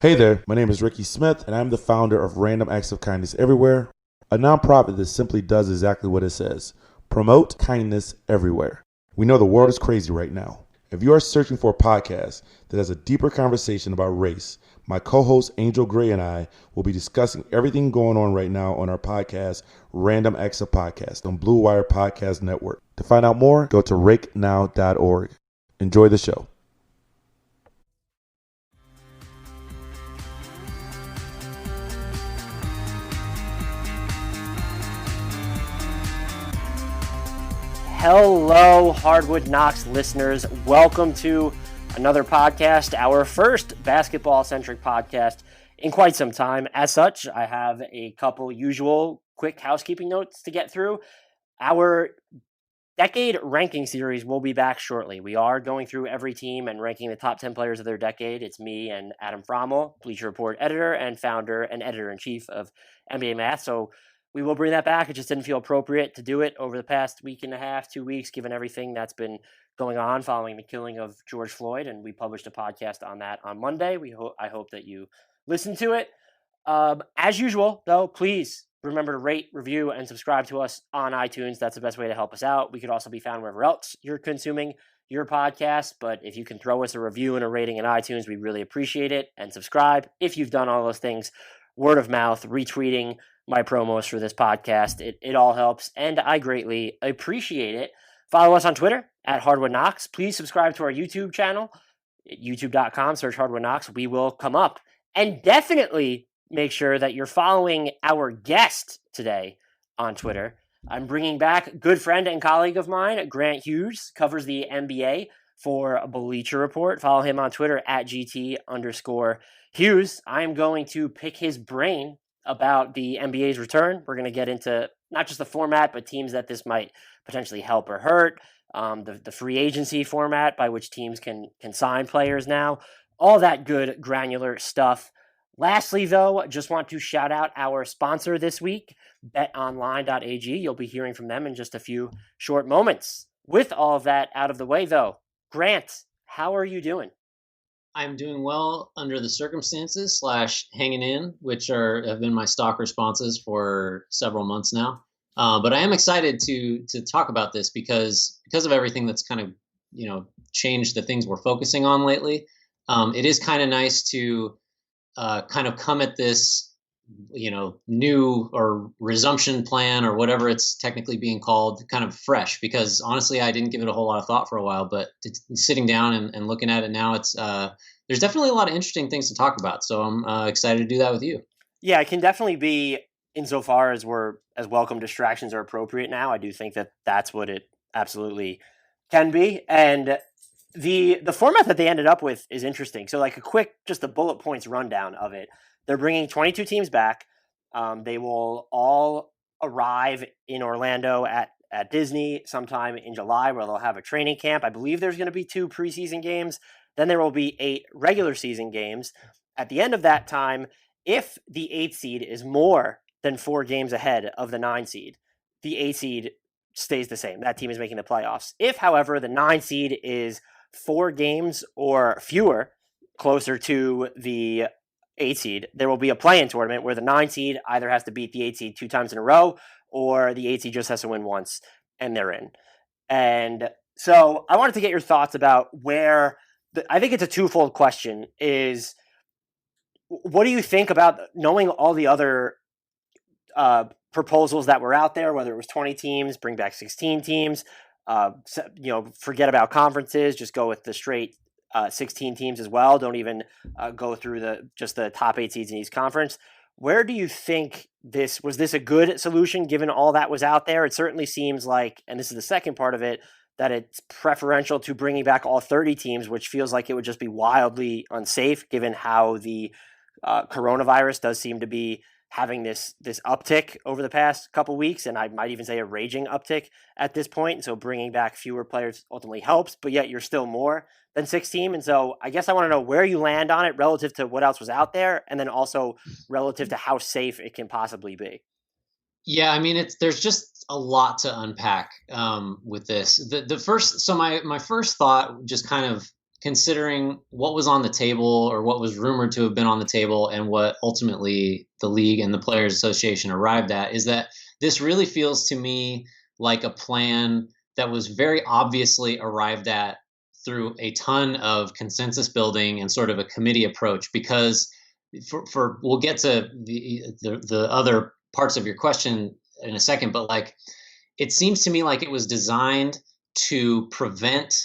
Hey there, my name is Ricky Smith, and I'm the founder of Random Acts of Kindness Everywhere, a nonprofit that simply does exactly what it says: promote kindness everywhere. We know the world is crazy right now. If you are searching for a podcast that has a deeper conversation about race, my co-host Angel Gray and I will be discussing everything going on right now on our podcast, Random Acts of Podcast, on Blue Wire Podcast Network. To find out more, go to rakenow.org. Enjoy the show. Hello, Hardwood Knocks listeners. Welcome to another podcast, our first basketball-centric podcast in quite some time. As such, I have a couple usual quick housekeeping notes to get through. Our decade ranking series will be back shortly. We are going through every team and ranking the top 10 players of their decade. It's me and Adam Frommel, Bleacher Report editor and founder and editor-in-chief of NBA Math. So we will bring that back. It just didn't feel appropriate to do it over the past week and a half, 2 weeks, given everything that's been going on following the killing of George Floyd. And we published a podcast on that on Monday. I hope that you listen to it. As usual, though, please remember to rate, review, and subscribe to us on iTunes. That's the best way to help us out. We could also be found wherever else you're consuming your podcast. But if you can throw us a review and a rating in iTunes, we really appreciate it. And subscribe if you've done all those things. Word of mouth, retweeting my promos for this podcast. It all helps, and I greatly appreciate it. Follow us on Twitter at Hardwood Knocks. Please subscribe to our YouTube channel, youtube.com, search Hardwood Knocks. We will come up. And definitely make sure that you're following our guest today on Twitter. I'm bringing back good friend and colleague of mine, Grant Hughes, covers the NBA for Bleacher Report. Follow him on Twitter at GT_Hughes. I am going to pick his brain about the NBA's return. We're going to get into not just the format, but teams that this might potentially help or hurt, the free agency format by which teams can sign players now, all that good granular stuff. Lastly, though, just want to shout out our sponsor this week, betonline.ag. You'll be hearing from them in just a few short moments. With all of that out of the way, though, Grant, how are you doing? I'm doing well under the circumstances / hanging in, which have been my stock responses for several months now. But I am excited to talk about this because of everything that's kind of, changed the things we're focusing on lately. It is kind of nice to kind of come at this, new or resumption plan or whatever it's technically being called, kind of fresh, because honestly, I didn't give it a whole lot of thought for a while, but sitting down and looking at it now, it's there's definitely a lot of interesting things to talk about. So I'm excited to do that with you. Yeah, it can definitely be, insofar as as welcome distractions are appropriate now. I do think that that's what it absolutely can be. And the format that they ended up with is interesting. So like just a bullet points rundown of it. They're bringing 22 teams back. They will all arrive in Orlando at Disney sometime in July, where they'll have a training camp. I believe there's going to be 2 preseason games. Then there will be 8 regular season games. At the end of that time, if the 8th seed is more than 4 games ahead of the 9 seed, the 8 seed stays the same. That team is making the playoffs. If, however, the 9 seed is 4 games or fewer, closer to the 8 seed, there will be a play-in tournament where the 9 seed either has to beat the 8 seed 2 times in a row, or the 8 seed just has to win once, and they're in. And so I wanted to get your thoughts about where I think it's a twofold question. Is what do you think about knowing all the other proposals that were out there, whether it was 20 teams, bring back 16 teams, forget about conferences, just go with the straight 16 teams as well. Don't even go through the top 8 seeds in each conference. Where do you think was this a good solution given all that was out there? It certainly seems like, and this is the second part of it, that it's preferential to bringing back all 30 teams, which feels like it would just be wildly unsafe given how the coronavirus does seem to be having this uptick over the past couple weeks, and I might even say a raging uptick at this point. And so bringing back fewer players ultimately helps, but yet you're still more than 16. And so I guess I want to know where you land on it relative to what else was out there, and then also relative to how safe it can possibly be. Yeah, I mean, there's just a lot to unpack with this. The first, so my first thought, just kind of considering what was on the table or what was rumored to have been on the table and what ultimately the league and the Players Association arrived at, is that this really feels to me like a plan that was very obviously arrived at through a ton of consensus building and sort of a committee approach. Because for we'll get to the other parts of your question in a second, but like it seems to me like it was designed to prevent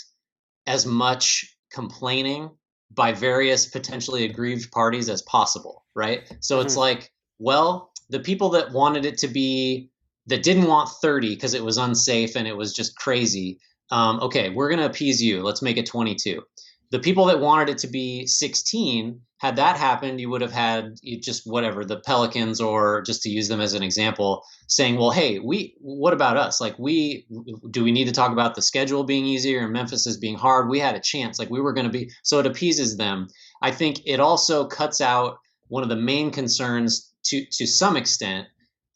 as much complaining by various potentially aggrieved parties as possible, right? So it's like, well, the people that wanted it to be, that didn't want 30 because it was unsafe and it was just crazy, okay, we're going to appease you. Let's make it 22. The people that wanted it to be 16, had that happened, you would have had just whatever, the Pelicans, or just to use them as an example, saying, well, hey, what about us? Like, do we need to talk about the schedule being easier and Memphis is being hard? We had a chance, like we were going to be, so it appeases them. I think it also cuts out one of the main concerns to some extent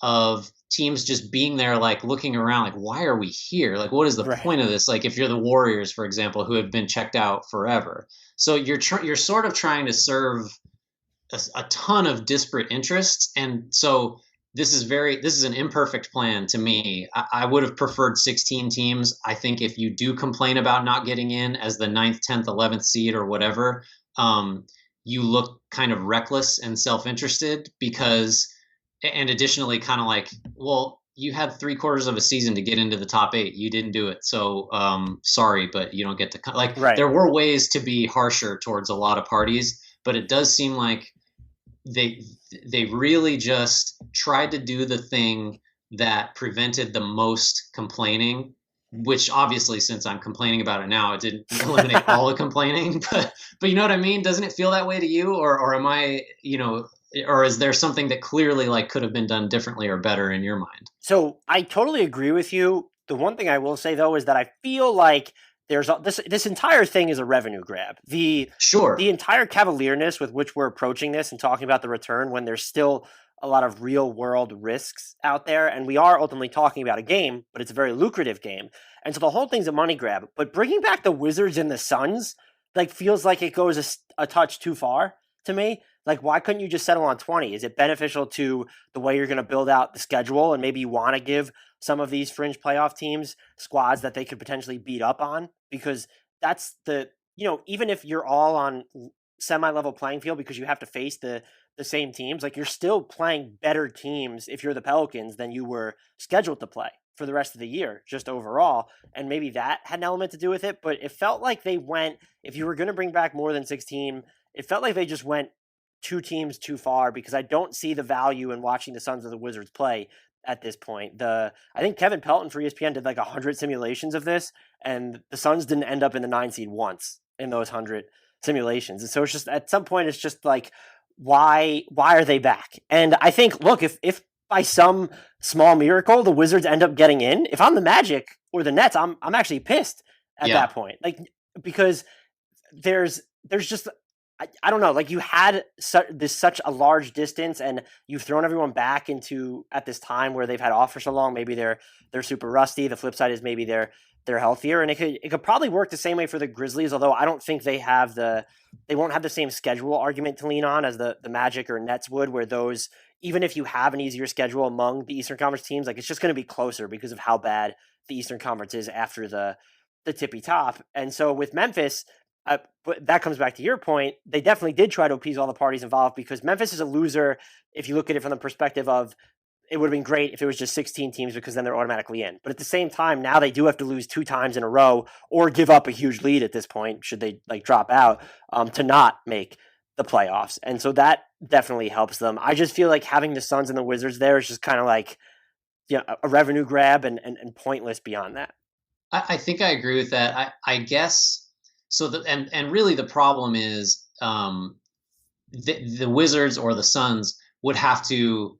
of teams just being there, like looking around, like, why are we here? Like, what is the point of this? Like, if you're the Warriors, for example, who have been checked out forever. So you're sort of trying to serve a ton of disparate interests. And so this is an imperfect plan to me. I would have preferred 16 teams. I think if you do complain about not getting in as the 9th, 10th, 11th seed or whatever, you look kind of reckless and self-interested because, and additionally, kind of like, well, you had 3/4 of a season to get into the top 8. You didn't do it. So sorry, but you don't get to, like, there were ways to be harsher towards a lot of parties, but it does seem like they really just tried to do the thing that prevented the most complaining, which obviously, since I'm complaining about it now, it didn't eliminate all the complaining, but you know what I mean? Doesn't it feel that way to you? Or am I, or is there something that clearly like could have been done differently or better in your mind? So I totally agree with you. The one thing I will say though is that I feel like there's this entire thing is a revenue grab. The entire cavalierness with which we're approaching this and talking about the return when there's still a lot of real world risks out there, and we are ultimately talking about a game, but it's a very lucrative game, and so the whole thing's a money grab. But bringing back the Wizards and the Suns like feels like it goes a touch too far to me. Like, why couldn't you just settle on 20? Is it beneficial to the way you're going to build out the schedule, and maybe you want to give some of these fringe playoff teams squads that they could potentially beat up on? Because that's even if you're all on semi-level playing field because you have to face the same teams, like, you're still playing better teams if you're the Pelicans than you were scheduled to play for the rest of the year, just overall. And maybe that had an element to do with it, but it felt like they went, if you were going to bring back more than 16, it felt like they just went 2 teams too far, because I don't see the value in watching the Suns or the Wizards play at this point. I think Kevin Pelton for ESPN did like 100 simulations of this, and the Suns didn't end up in the 9 seed once in those 100 simulations. And so it's just, at some point, it's just like, why are they back? And I think, look, if by some small miracle the Wizards end up getting in, if I'm the Magic or the Nets, I'm actually pissed at that point, like, because there's just, I don't know, like, you had such a large distance, and you've thrown everyone back into at this time where they've had off for so long. Maybe they're super rusty. The flip side is maybe they're healthier, and it could probably work the same way for the Grizzlies. Although I don't think they won't have the same schedule argument to lean on as the Magic or Nets would, where those, even if you have an easier schedule among the Eastern Conference teams, like, it's just going to be closer because of how bad the Eastern Conference is after the tippy top. And so with Memphis, but that comes back to your point. They definitely did try to appease all the parties involved, because Memphis is a loser if you look at it from the perspective of, it would have been great if it was just 16 teams, because then they're automatically in. But at the same time, now they do have to lose 2 times in a row or give up a huge lead at this point, should they like drop out, to not make the playoffs. And so that definitely helps them. I just feel like having the Suns and the Wizards there is just kind of like, a revenue grab and pointless beyond that. I think I agree with that. I guess. So and really the problem is the Wizards or the Suns would have to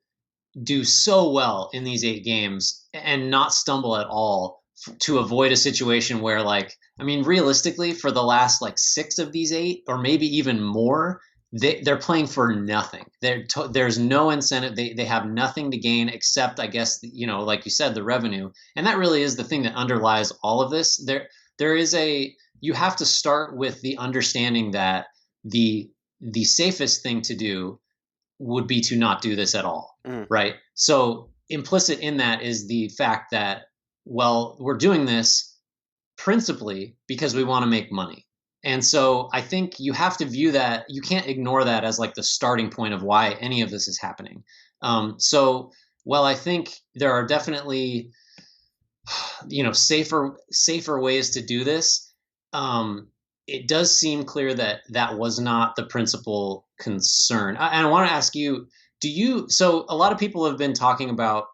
do so well in these 8 games and not stumble at all to avoid a situation where, like, I mean, realistically, for the last like 6 of these 8, or maybe even more, they're playing for nothing. There's no incentive. They have nothing to gain except, I guess, like you said, the revenue. And that really is the thing that underlies all of this. There is a you have to start with the understanding that the safest thing to do would be to not do this at all, right? So implicit in that is the fact that, well, we're doing this principally because we want to make money. And so I think you have to view that, you can't ignore that as like the starting point of why any of this is happening. So, well, I think there are definitely, safer ways to do this. It does seem clear that that was not the principal concern. And I want to ask you, so a lot of people have been talking about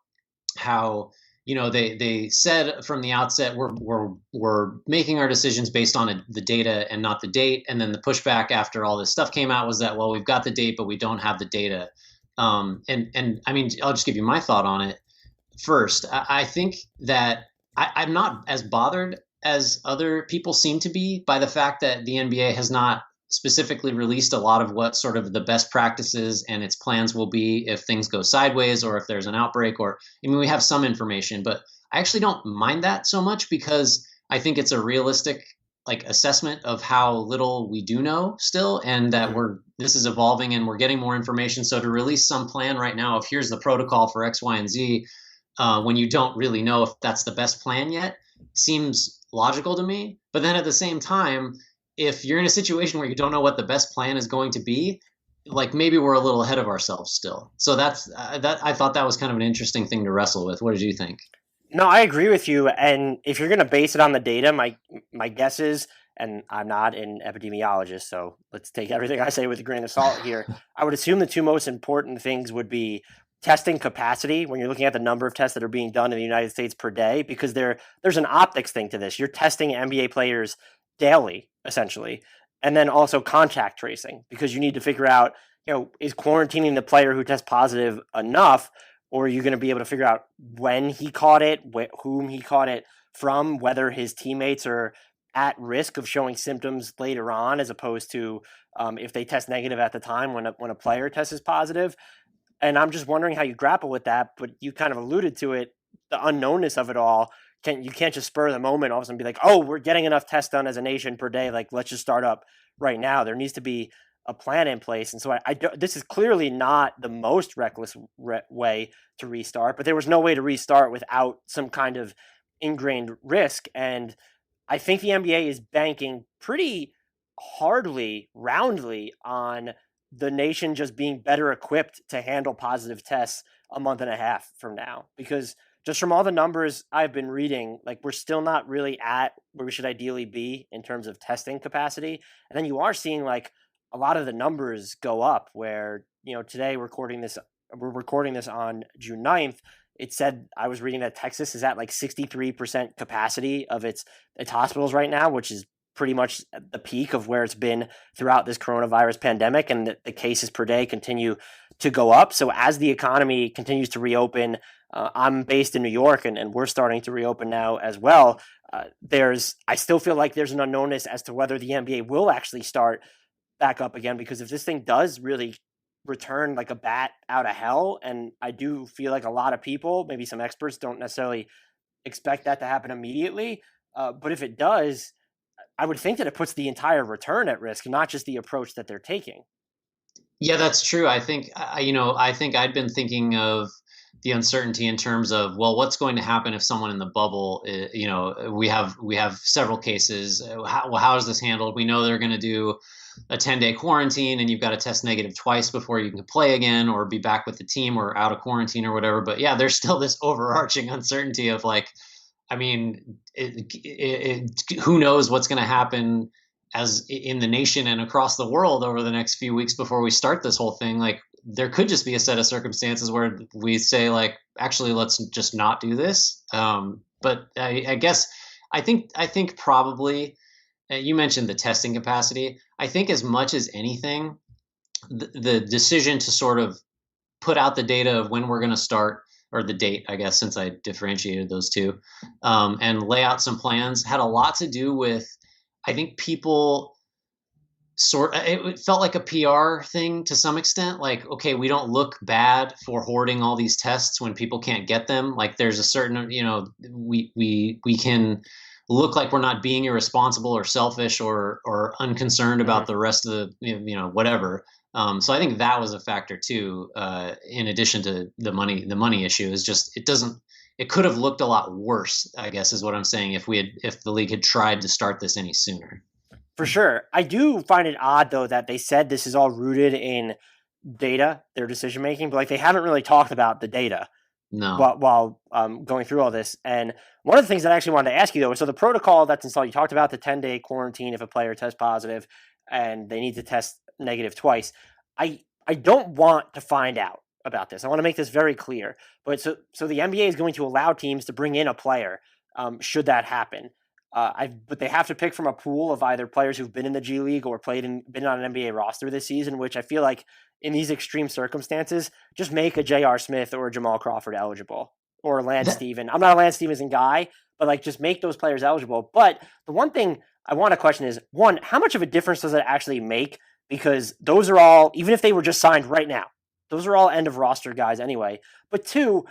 how, they said from the outset, we're making our decisions based on the data and not the date. And then the pushback after all this stuff came out was that, well, we've got the date, but we don't have the data. And I mean, I'll just give you my thought on it first. I think that I'm not as bothered as other people seem to be by the fact that the NBA has not specifically released a lot of what sort of the best practices and its plans will be if things go sideways or if there's an outbreak, or, I mean, we have some information, but I actually don't mind that so much because I think it's a realistic assessment of how little we do know still, and that this is evolving and we're getting more information. So to release some plan right now of here's the protocol for X, Y, and Z, when you don't really know if that's the best plan yet, seems logical to me. But then at the same time, if you're in a situation where you don't know what the best plan is going to be, maybe we're a little ahead of ourselves still. So that's I thought that was kind of an interesting thing to wrestle with. What did you think? No, I agree with you. And if you're going to base it on the data, my guess is, and I'm not an epidemiologist, so let's take everything I say with a grain of salt here. I would assume the two most important things would be testing capacity when you're looking at the number of tests that are being done in the United States per day, because there's an optics thing to this. You're testing NBA players daily, essentially, and then also contact tracing, because you need to figure out, is quarantining the player who tests positive enough, or are you going to be able to figure out when he caught it, whom he caught it from, whether his teammates are at risk of showing symptoms later on, as opposed to if they test negative at the time when a player tests positive. And I'm just wondering how you grapple with that, but you kind of alluded to it, the unknownness of it all. You can't just spur the moment all of a sudden be like, oh, we're getting enough tests done as a nation per day, let's just start up right now. There needs to be a plan in place. And so this is clearly not the most reckless way to restart, but there was no way to restart without some kind of ingrained risk. And I think the NBA is banking pretty roundly on the nation just being better equipped to handle positive tests a month and a half from now, because just from all the numbers I've been reading, we're still not really at where we should ideally be in terms of testing capacity. And then you are seeing a lot of the numbers go up where, today we're recording this on June 9th. It said, I was reading that Texas is at 63% capacity of its hospitals right now, which is pretty much the peak of where it's been throughout this coronavirus pandemic. And the cases per day continue to go up. So as the economy continues to reopen, I'm based in New York, and we're starting to reopen now as well. I still feel like there's an unknownness as to whether the NBA will actually start back up again, because if this thing does really return like a bat out of hell, and I do feel like a lot of people, maybe some experts, don't necessarily expect that to happen immediately, but if it does, I would think that it puts the entire return at risk, not just the approach that they're taking. Yeah, that's true. I think I'd been thinking of the uncertainty in terms of, well, what's going to happen if someone in the bubble, we have several cases. How is this handled? We know they're going to do a 10-day quarantine, and you've got to test negative twice before you can play again or be back with the team or out of quarantine or whatever. But yeah, there's still this overarching uncertainty of who knows what's going to happen as in the nation and across the world over the next few weeks before we start this whole thing. There could just be a set of circumstances where we say, actually, let's just not do this. But I guess I think probably you mentioned the testing capacity. I think as much as anything, the decision to sort of put out the data of when we're going to start, or the date, I guess, since I differentiated those two, and lay out some plans, had a lot to do with, I think people it felt like a PR thing to some extent. Okay, we don't look bad for hoarding all these tests when people can't get them. There's a certain, we look like we're not being irresponsible or selfish or unconcerned about the rest of the whatever. So I think that was a factor too. In addition to the money issue is just it could have looked a lot worse, I guess is what I'm saying, if the league had tried to start this any sooner. For sure. I do find it odd though that they said this is all rooted in data, their decision making, but like they haven't really talked about the data. No. While going through all this. And one of the things that I actually wanted to ask you though, so the protocol that's installed, you talked about the 10-day quarantine if a player tests positive and they need to test negative twice. I don't want to find out about this. I want to make this very clear. But so the NBA is going to allow teams to bring in a player should that happen. But they have to pick from a pool of either players who've been in the G League or been on an NBA roster this season, which I feel like in these extreme circumstances, just make a J.R. Smith or a Jamal Crawford eligible, or a Lance Stevens. I'm not a Lance Stevenson guy, but like just make those players eligible. But the one thing I want to question is, one, how much of a difference does it actually make? Because those are all, even if they were just signed right now, those are all end of roster guys anyway. But two,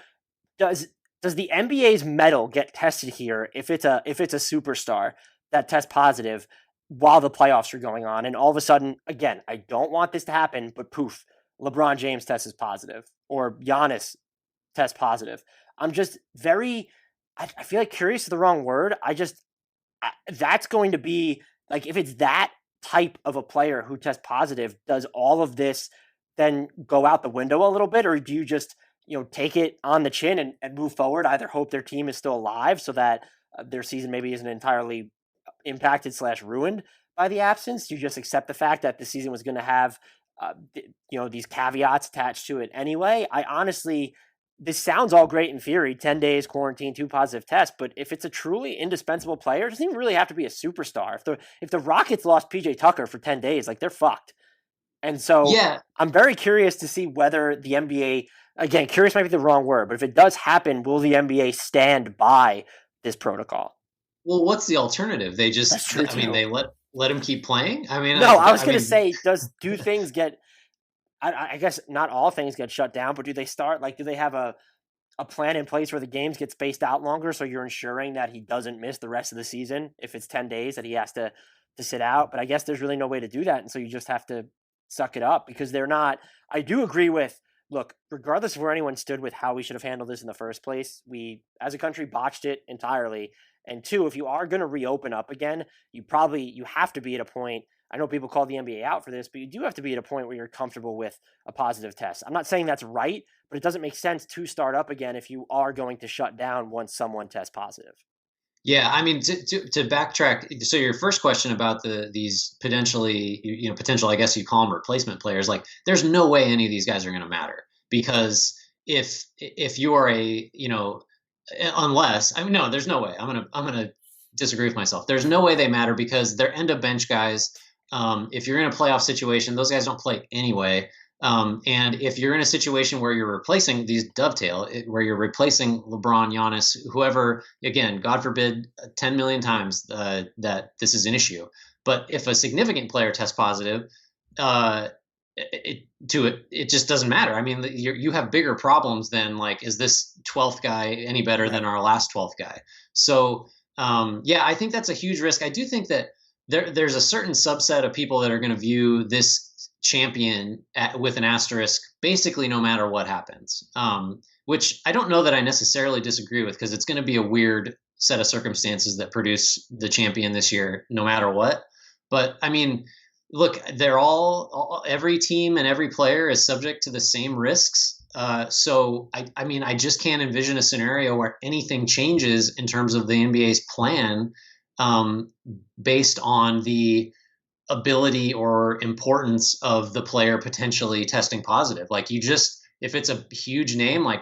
does the NBA's medal get tested here if it's a superstar that tests positive while the playoffs are going on, and all of a sudden, again, I don't want this to happen, but poof, LeBron James tests positive or Giannis tests positive. I'm just I feel like curious is the wrong word. That's going to be like, if it's that type of a player who tests positive, does all of this then go out the window a little bit, or do you just take it on the chin and move forward, either hope their team is still alive so that their season maybe isn't entirely impacted / ruined by the absence? You just accept the fact that the season was going to have these caveats attached to it anyway. I honestly, this sounds all great in theory, 10 days quarantine, 2 positive tests, but if it's a truly indispensable player, it doesn't even really have to be a superstar. If the Rockets lost PJ Tucker for 10 days, like, they're fucked. And so yeah, I'm very curious to see whether the NBA, again, curious might be the wrong word, but if it does happen, will the NBA stand by this protocol? Well, what's the alternative? They just, they let him keep playing? I mean, no, I was going to say, do things get, I guess not all things get shut down, but do they start, like, do they have a plan in place where the games get spaced out longer so you're ensuring that he doesn't miss the rest of the season if it's 10 days that he has to sit out? But I guess there's really no way to do that, and so you just have to suck it up, because they're not, I do agree with, look, regardless of where anyone stood with how we should have handled this in the first place, we, as a country, botched it entirely. And two, if you are going to reopen up again, you have to be at a point, I know people call the NBA out for this, but you do have to be at a point where you're comfortable with a positive test. I'm not saying that's right, but it doesn't make sense to start up again if you are going to shut down once someone tests positive. Yeah, I mean, to backtrack, so your first question about these potential, I guess you call them replacement players, like, there's no way any of these guys are going to matter, because if you are no, there's no way. I'm gonna disagree with myself. There's no way they matter, because they're end of bench guys. If you're in a playoff situation, those guys don't play anyway. And if you're in a situation where you're replacing these where you're replacing LeBron, Giannis, whoever, again, God forbid 10 million times that this is an issue. But if a significant player tests positive, it just doesn't matter. I mean, you have bigger problems than, like, is this 12th guy any better than our last 12th guy? So I think that's a huge risk. I do think that there's a certain subset of people that are going to view this champion with an asterisk, basically no matter what happens, which I don't know that I necessarily disagree with, because it's going to be a weird set of circumstances that produce the champion this year, no matter what. But I mean, look, they're every team and every player is subject to the same risks. So I just can't envision a scenario where anything changes in terms of the NBA's plan based on the ability or importance of the player potentially testing positive. Like, if it's a huge name, like,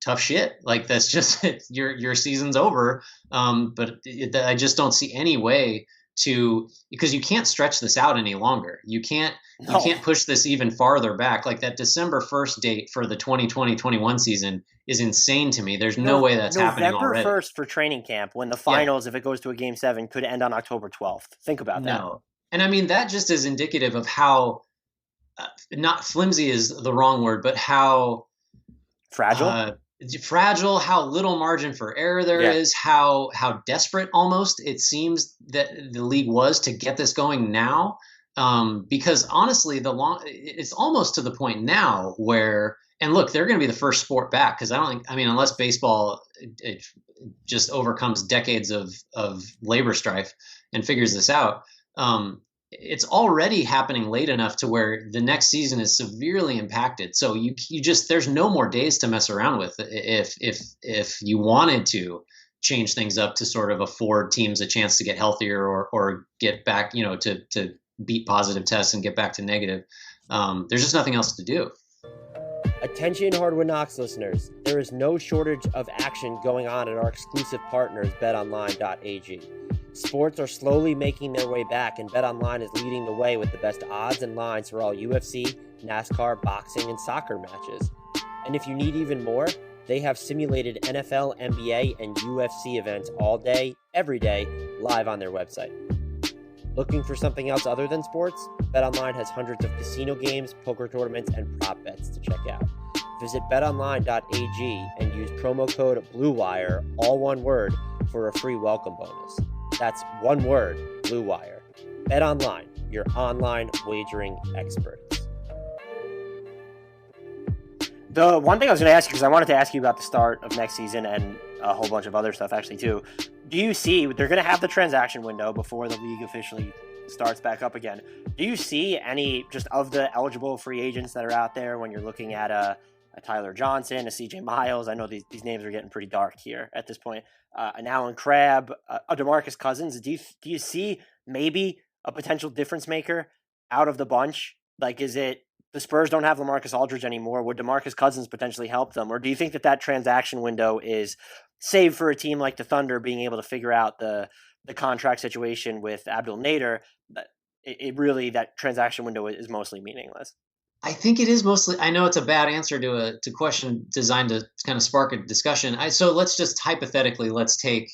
tough shit. Like, that's just your season's over. But I just don't see any way because you can't stretch this out any longer. You can't push this even farther back. Like, that December 1st date for the 2020-21 season is insane to me. There's no way that's happening already. November 1st for training camp, when the finals, if it goes to a game 7, could end on October 12th. Think about that. No. And I mean, that just is indicative of how not flimsy is the wrong word, but how fragile. fragile, how little margin for error there is, how desperate almost it seems that the league was to get this going now. Because honestly, it's almost to the point now where, and look, they're going to be the first sport back, because unless baseball it just overcomes decades of labor strife and figures this out. It's already happening late enough to where the next season is severely impacted. So you just, there's no more days to mess around with if you wanted to change things up to sort of afford teams a chance to get healthier or get back, to beat positive tests and get back to negative. There's just nothing else to do. Attention Hardwood Knocks listeners, there is no shortage of action going on at our exclusive partners, betonline.ag. Sports are slowly making their way back, and BetOnline is leading the way with the best odds and lines for all UFC, NASCAR, boxing, and soccer matches. And if you need even more, they have simulated NFL, NBA, and UFC events all day, every day, live on their website. Looking for something else other than sports? BetOnline has hundreds of casino games, poker tournaments, and prop bets to check out. Visit betonline.ag and use promo code BLUEWIRE, all one word, for a free welcome bonus. That's one word, BLUEWIRE. BetOnline, your online wagering experts. The one thing I was going to ask you, because I wanted to ask you about the start of next season and a whole bunch of other stuff actually too. Do you see, they're going to have the transaction window before the league officially starts back up again. Do you see any just of the eligible free agents that are out there when you're looking at a Tyler Johnson, a CJ Miles? I know these names are getting pretty dark here at this point. An Allen Crabbe, a Demarcus Cousins. Do you see maybe a potential difference maker out of the bunch? Like, is it the Spurs don't have LaMarcus Aldridge anymore? Would Demarcus Cousins potentially help them? Or do you think that transaction window is saved for a team like the Thunder being able to figure out the contract situation with Abdul Nader? It really, that transaction window is mostly meaningless. I think it is mostly. I know it's a bad answer to a question designed to kind of spark a discussion. So let's just hypothetically, let's take.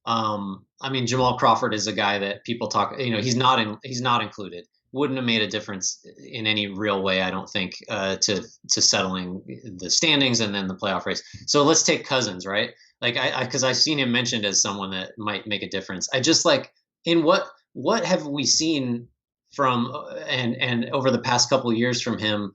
Jamal Crawford is a guy that people talk. He's not included. Wouldn't have made a difference in any real way, I don't think, to settling the standings and then the playoff race. So let's take Cousins, right? Like because I've seen him mentioned as someone that might make a difference. I just like, in what have we seen from and over the past couple of years from him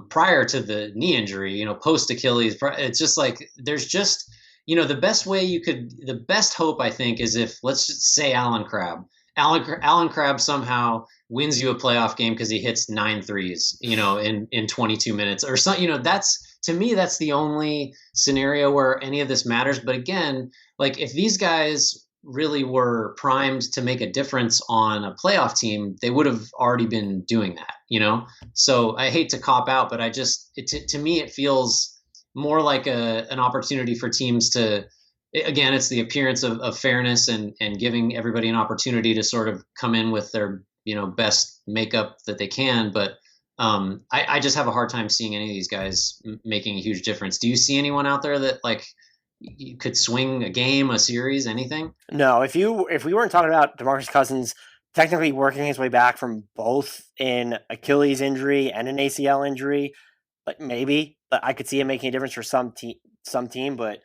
prior to the knee injury, post Achilles? It's just like, there's just, the best hope, I think, is if, let's just say, Allen Crabbe somehow wins you a playoff game because he hits 9 threes, in 22 minutes or something. That's, to me, that's the only scenario where any of this matters. But again, like, if these guys really were primed to make a difference on a playoff team, they would have already been doing that, So I hate to cop out, but to me, it feels more like an opportunity for teams to, again, it's the appearance of fairness and giving everybody an opportunity to sort of come in with their, best makeup that they can. But I just have a hard time seeing any of these guys making a huge difference. Do you see anyone out there that, like, you could swing a game, a series, anything? No, if we weren't talking about DeMarcus Cousins technically working his way back from both an Achilles injury and an ACL injury, but I could see him making a difference for some team. But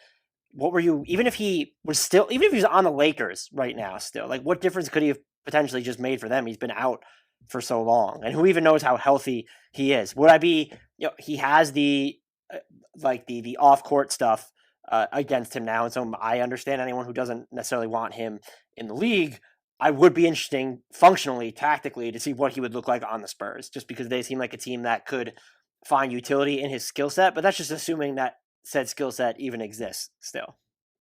even if he was on the Lakers right now still, like, what difference could he have potentially just made for them? He's been out for so long, and who even knows how healthy he is? Would I be, he has the off court stuff against him now, and so I understand anyone who doesn't necessarily want him in the league. I would be interesting functionally, tactically, to see what he would look like on the Spurs, just because they seem like a team that could find utility in his skill set, but that's just assuming that said skill set even exists still.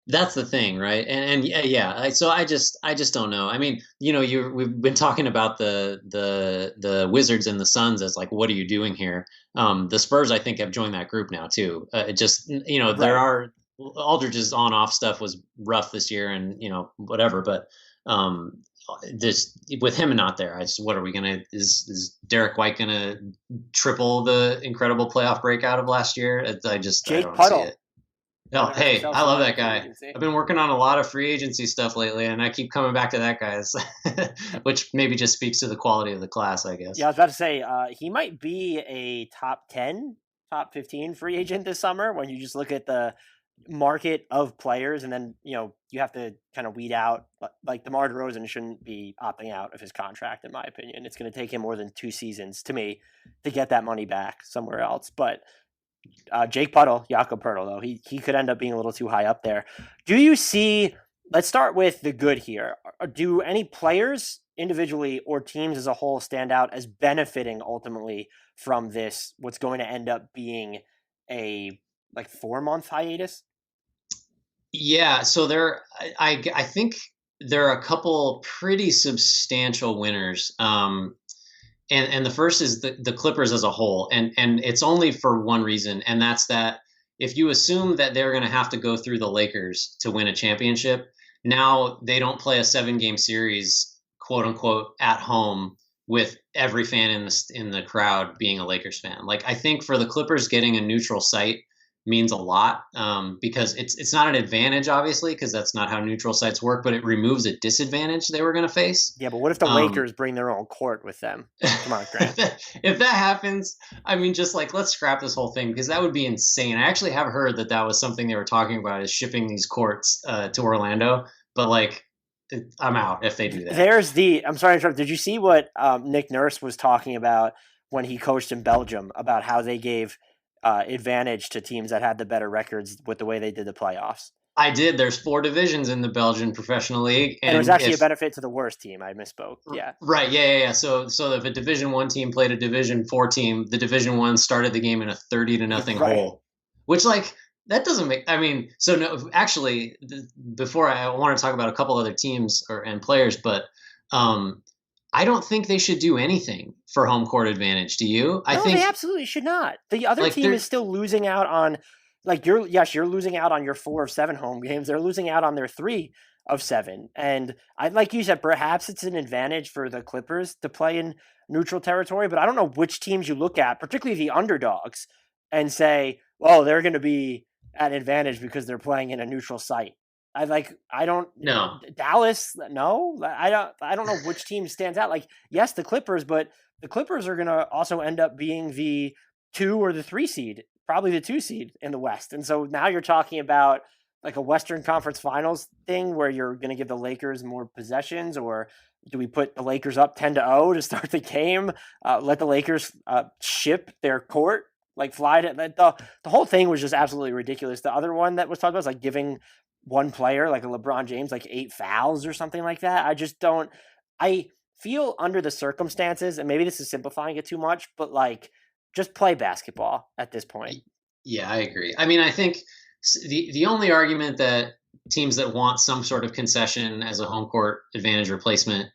That's the thing, right? And yeah. So I just don't know. I mean, we've been talking about the Wizards and the Suns as, like, what are you doing here? The Spurs, I think, have joined that group now too. Right. There are Aldridge's on-off stuff was rough this year, and whatever. But this, with him not there, what are we gonna? Is Derek White gonna triple the incredible playoff breakout of last year? Jake don't Puddle. see it. Oh, hey, I love that guy. I've been working on a lot of free agency stuff lately, and I keep coming back to that guy, which maybe just speaks to the quality of the class, I guess. Yeah, I was about to say, he might be a top top 15 free agent this summer when you just look at the market of players, and then you have to kind of weed out, like DeMar DeRozan shouldn't be opting out of his contract in my opinion. It's going to take him more than 2 seasons to me to get that money back somewhere else. But Jakob Poeltl, though, he could end up being a little too high up there. Do you see? Let's start with the good here. Do any players individually or teams as a whole stand out as benefiting ultimately from this? What's going to end up being a 4-month hiatus? Yeah, so I think there are a couple pretty substantial winners. And the first is the Clippers as a whole, and it's only for one reason, and that's that if you assume that they're going to have to go through the Lakers to win a championship, now they don't play a 7-game series, quote unquote, at home with every fan in the crowd being a Lakers fan. Like, I think for the Clippers, getting a neutral site means a lot, because it's not an advantage, obviously, because that's not how neutral sites work, but it removes a disadvantage they were going to face. Yeah, but what if the Lakers bring their own court with them? Come on, Grant. If that happens, I mean, just let's scrap this whole thing, because that would be insane. I actually have heard that was something they were talking about, is shipping these courts to Orlando, but I'm out if they do that. I'm sorry to interrupt. Did you see what Nick Nurse was talking about when he coached in Belgium about how they gave advantage to teams that had the better records with the way they did the playoffs? I did. There's 4 divisions in the Belgian Professional League, and it was actually a benefit to the worst team. I misspoke. Yeah. Right. Yeah. So if a Division 1 team played a Division 4 team, the Division 1 started the game in a 30-0 hole, which that doesn't make. I mean, so no. Actually, before I want to talk about a couple other teams and players, but I don't think they should do anything for home court advantage. Do you? I think they absolutely should not. The other team is still losing out on, you're losing out on your 4 of 7 home games. They're losing out on their 3 of 7. And like you said, perhaps it's an advantage for the Clippers to play in neutral territory, but I don't know which teams you look at, particularly the underdogs, and say, well, they're going to be at advantage because they're playing in a neutral site. I don't know. Dallas, no. I don't know which team stands out. Yes, the Clippers, but the Clippers are going to also end up being the 2 or the 3 seed, probably the 2 seed in the West. And so now you're talking about a Western Conference Finals thing where you're going to give the Lakers more possessions, or do we put the Lakers up 10-0 to start the game? Let the Lakers ship their court, fly to the whole thing was just absolutely ridiculous. The other one that was talked about was giving one player, like a LeBron James, 8 fouls or something like that. I feel under the circumstances, and maybe this is simplifying it too much, but just play basketball at this point. Yeah, I agree. I mean, I think the only argument that teams that want some sort of concession as a home court advantage replacement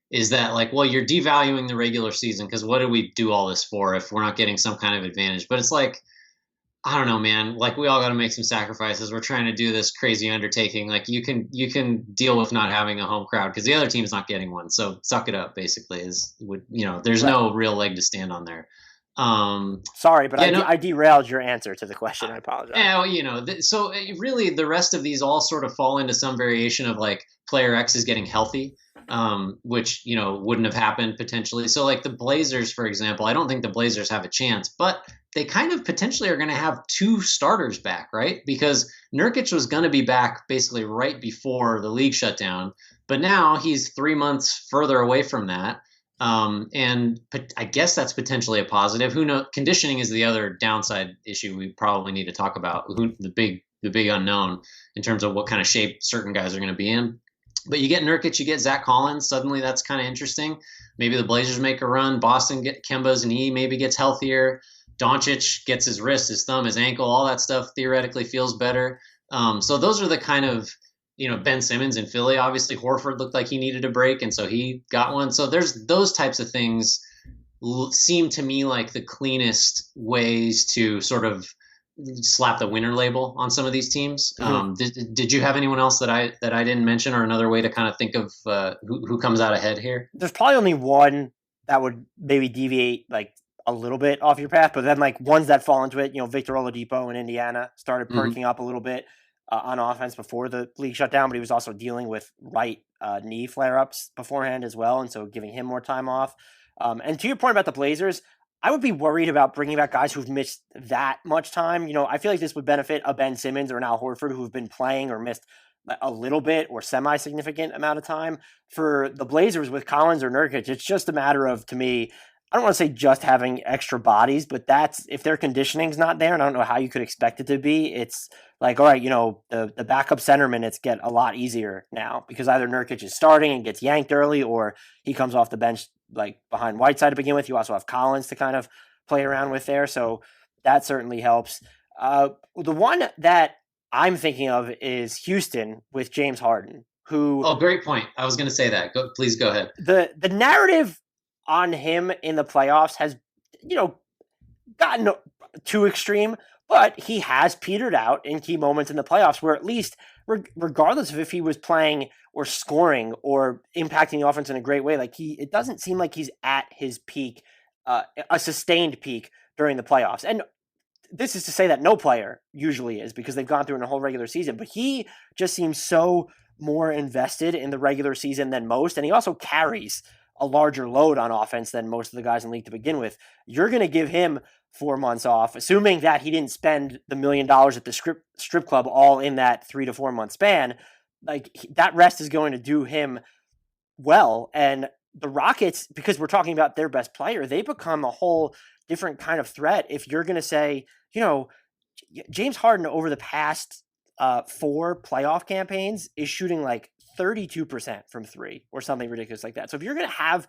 is that you're devaluing the regular season, because what do we do all this for if we're not getting some kind of advantage? But it's I don't know, man. We all got to make some sacrifices. We're trying to do this crazy undertaking. You can deal with not having a home crowd because the other team's not getting one. So suck it up. Basically, there's no real leg to stand on there. Sorry, but I derailed your answer to the question. I apologize. So really, the rest of these all sort of fall into some variation of player X is getting healthy, which wouldn't have happened potentially. So the Blazers, for example, I don't think the Blazers have a chance, but they kind of potentially are going to have 2 starters back, right? Because Nurkic was going to be back basically right before the league shut down, but now he's 3 months further away from that. And I guess that's potentially a positive. Who knows? Conditioning is the other downside issue we probably need to talk about. The big unknown in terms of what kind of shape certain guys are going to be in. But you get Nurkic, you get Zach Collins. Suddenly that's kind of interesting. Maybe the Blazers make a run. Boston get Kemba's knee, maybe gets healthier. Doncic gets his wrist, his thumb, his ankle, all that stuff theoretically feels better. So those are the kind of, Ben Simmons in Philly. Obviously, Horford looked like he needed a break, and so he got one. So there's those types of things seem to me like the cleanest ways to sort of slap the winner label on some of these teams. Mm-hmm. Did you have anyone else that I didn't mention, or another way to kind of think of who comes out ahead here? There's probably only one that would maybe deviate a little bit off your path, but then ones that fall into it, Victor Oladipo in Indiana started perking up a little bit on offense before the league shut down, but he was also dealing with right knee flare-ups beforehand as well, and so giving him more time off. And to your point about the Blazers, I would be worried about bringing back guys who've missed that much time. I feel like this would benefit a Ben Simmons or an Al Horford who've been playing or missed a little bit or semi-significant amount of time. For the Blazers with Collins or Nurkic, it's just a matter of, to me, I don't want to say just having extra bodies, but that's if their conditioning's not there, and I don't know how you could expect it to be. It's like, all right, the backup center minutes get a lot easier now because either Nurkic is starting and gets yanked early, or he comes off the bench like behind Whiteside to begin with. You also have Collins to kind of play around with there, so that certainly helps. The one that I'm thinking of is Houston with James Harden, who... Oh, great point. I was going to say that. Please go ahead. The narrative on him in the playoffs has, gotten too extreme, but he has petered out in key moments in the playoffs where at least, regardless of if he was playing or scoring or impacting the offense in a great way, it doesn't seem like he's at his peak, a sustained peak during the playoffs. And this is to say that no player usually is because they've gone through in a whole regular season, but he just seems so more invested in the regular season than most. And he also carries a larger load on offense than most of the guys in the league to begin with. You're going to give him 4 months off, assuming that he didn't spend the $1 million at the strip club all in that 3 to 4 month span. That rest is going to do him well. And the Rockets, because we're talking about their best player, they become a whole different kind of threat. If you're going to say, James Harden over the past 4 playoff campaigns is shooting 32% from 3 or something ridiculous like that. So if you're going to have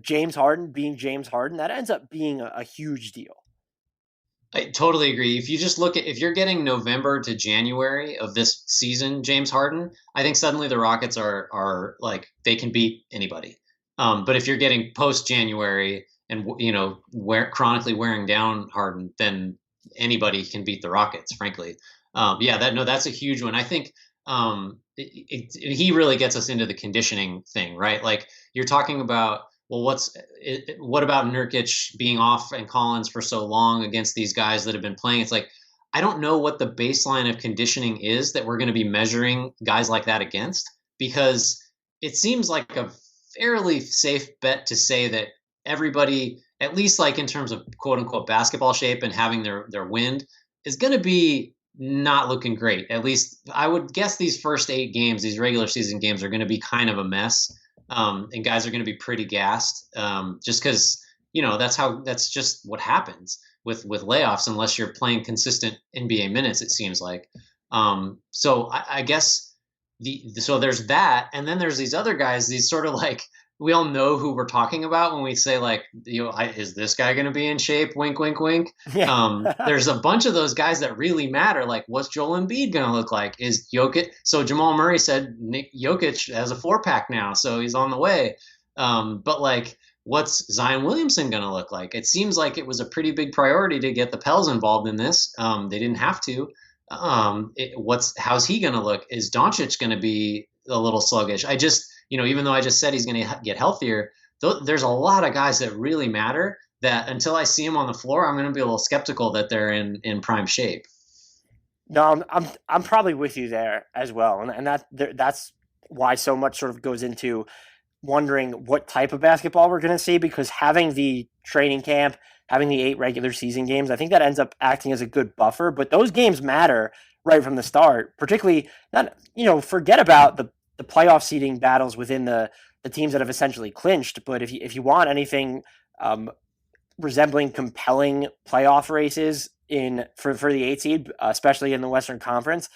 James Harden being James Harden, that ends up being a huge deal. I totally agree. If you just look at, if you're getting November to January of this season, James Harden, I think suddenly the Rockets are they can beat anybody. But if you're getting post January and, chronically wearing down Harden, then anybody can beat the Rockets, frankly. That's a huge one. I think, he really gets us into the conditioning thing, right? Like you're talking about, well, what about Nurkic being off and Collins for so long against these guys that have been playing? It's like, I don't know what the baseline of conditioning is that we're going to be measuring guys like that against, because it seems like a fairly safe bet to say that everybody, at least in terms of quote unquote basketball shape and having their wind, is going to be not looking great. At least I would guess these first 8 games, these regular season games, are going to be kind of a mess. And guys are going to be pretty gassed, just because, that's just what happens with layoffs unless you're playing consistent NBA minutes, it seems like. So I guess so there's that. And then there's these other guys, these sort of we all know who we're talking about when we say is this guy going to be in shape? Wink, wink, wink. Yeah. There's a bunch of those guys that really matter. What's Joel Embiid going to look like? Is Jokic? So Jamal Murray said Jokic has a 4-pack now, so he's on the way. But what's Zion Williamson going to look like? It seems like it was a pretty big priority to get the Pels involved in this. They didn't have to. How's he going to look? Is Doncic going to be a little sluggish? Even though I just said he's going to get healthier, there's a lot of guys that really matter that until I see them on the floor, I'm going to be a little skeptical that they're in prime shape. No, I'm probably with you there as well. And that's why so much sort of goes into wondering what type of basketball we're going to see, because having the training camp, having the 8 regular season games, I think that ends up acting as a good buffer, but those games matter right from the start, particularly forget about the playoff seeding battles within the teams that have essentially clinched. But if you want anything resembling compelling playoff races for the 8 seed, especially in the Western Conference,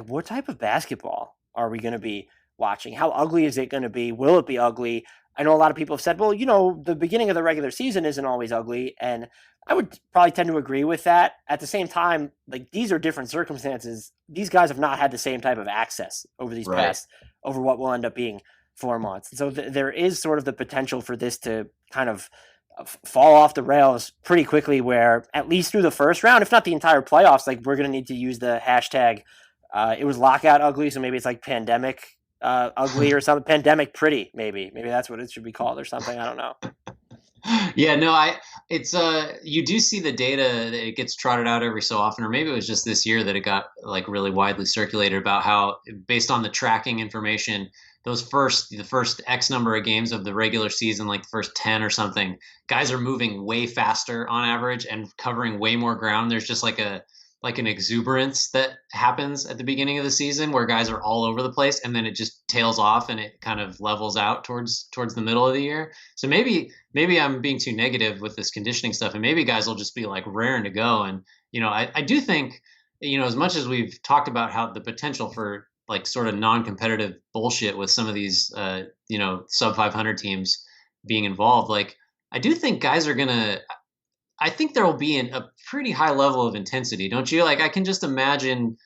what type of basketball are we going to be watching? How ugly is it going to be? Will it be ugly? I know a lot of people have said, well, the beginning of the regular season isn't always ugly. And I would probably tend to agree with that. At the same time, these are different circumstances. These guys have not had the same type of access over these over what will end up being 4 months. So there is sort of the potential for this to kind of fall off the rails pretty quickly, where at least through the first round, if not the entire playoffs, we're going to need to use the hashtag. It was lockout ugly. So maybe it's pandemic ugly or something. Pandemic pretty, maybe that's what it should be called or something. I don't know. Yeah, no, you do see the data that it gets trotted out every so often, or maybe it was just this year that it got really widely circulated about how, based on the tracking information, the first X number of games of the regular season, like the first 10 or something, guys are moving way faster on average and covering way more ground. There's just like an exuberance that happens at the beginning of the season where guys are all over the place, and then it just tails off and it kind of levels out towards the middle of the year. So maybe I'm being too negative with this conditioning stuff, and maybe guys will just be like raring to go. And I do think, as much as we've talked about how the potential for like sort of non-competitive bullshit with some of these sub 500 teams being involved, like I do think guys are gonna. I think there will be a pretty high level of intensity, don't you? Like I can just imagine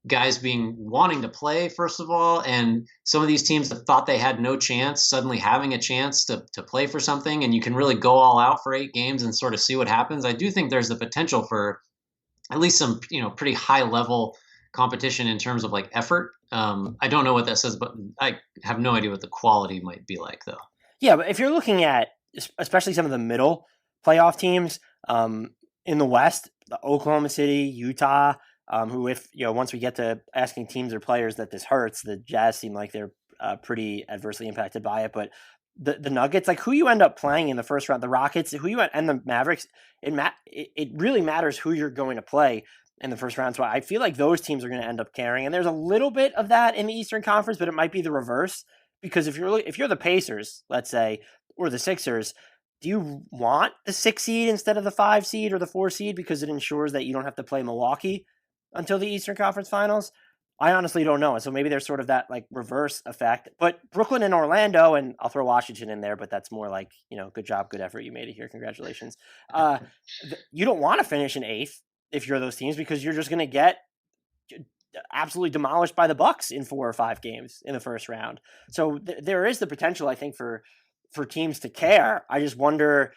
guys wanting to play, first of all, and some of these teams that thought they had no chance suddenly having a chance to play for something, and you can really go all out for 8 games and sort of see what happens. I do think there's the potential for at least some pretty high level competition in terms of like effort. I don't know what that says, but I have no idea what the quality might be like, though. Yeah, but if you're looking at especially some of the middle playoff teams in the West, the Oklahoma City, Utah, who if once we get to asking teams or players that this hurts, the Jazz seem like they're pretty adversely impacted by it. But the Nuggets, like who you end up playing in the first round, the Rockets, and the Mavericks, it really matters who you're going to play in the first round. So I feel like those teams are going to end up carrying. And there's a little bit of that in the Eastern Conference, but it might be the reverse, because if you're the Pacers, let's say, or the Sixers, do you want the 6 seed instead of the 5 seed or the 4 seed because it ensures that you don't have to play Milwaukee until the Eastern Conference Finals? I honestly don't know. And so maybe there's sort of that like reverse effect. But Brooklyn and Orlando, and I'll throw Washington in there, but that's more like, good job, good effort. You made it here. Congratulations. You don't want to finish in 8th if you're those teams, because you're just going to get absolutely demolished by the Bucks in 4 or 5 games in the first round. So there is the potential, I think, for teams to care. I just wonder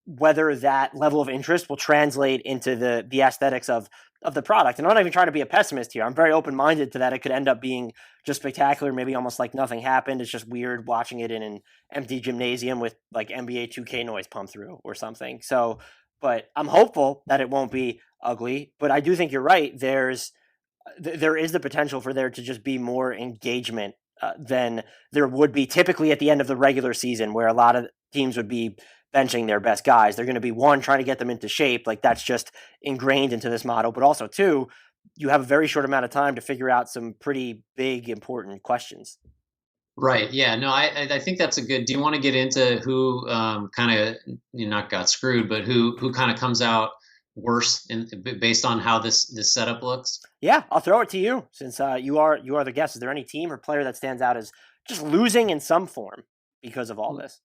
whether that level of interest will translate into the aesthetics of the product. And I'm not even trying to be a pessimist here. I'm very open-minded to that. It could end up being just spectacular, maybe almost like nothing happened. It's just weird watching it in an empty gymnasium with like NBA 2K noise pumped through or something. So, but I'm hopeful that it won't be ugly. But I do think you're right. There is the potential for there to just be more engagement than there would be typically at the end of the regular season, where a lot of teams would be benching their best guys. They're going to be, one, trying to get them into shape. Like that's just ingrained into this model. But also, two, you have a very short amount of time to figure out some pretty big, important questions. Right. Yeah. No, I think that's a good. Do you want to get into who kind of not got screwed, but who kind of comes out worse based on how this setup looks? Yeah, I'll throw it to you since you are the guest. Is there any team or player that stands out as just losing in some form because of all this?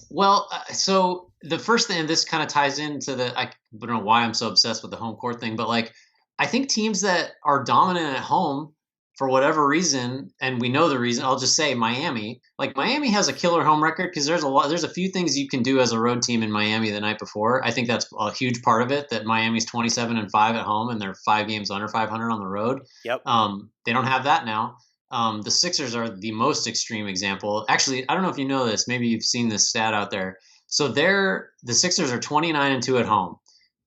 Well, so the first thing, and this kind of ties into I don't know why I'm so obsessed with the home court thing, but like I think teams that are dominant at home for whatever reason, and we know the reason, I'll just say Miami. Like Miami has a killer home record because there's a few things you can do as a road team in Miami the night before. I think that's a huge part of it, that Miami's 27-5 at home and they're 5 games under 500 on the road. Yep. They don't have that now. The Sixers are the most extreme example. Actually, I don't know if you know this. Maybe you've seen this stat out there. So the Sixers are 29-2 at home,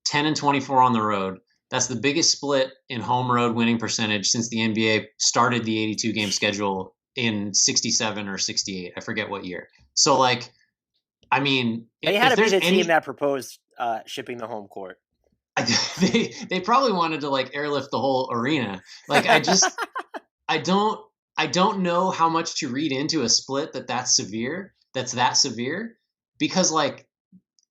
10-24 on the road. That's the biggest split in home road winning percentage since the NBA started the 82 game schedule in 67 or 68. I forget what year. So like, I mean, they had to be the team that proposed shipping the home court. They probably wanted to like airlift the whole arena. Like I don't know how much to read into a split that's that severe, because like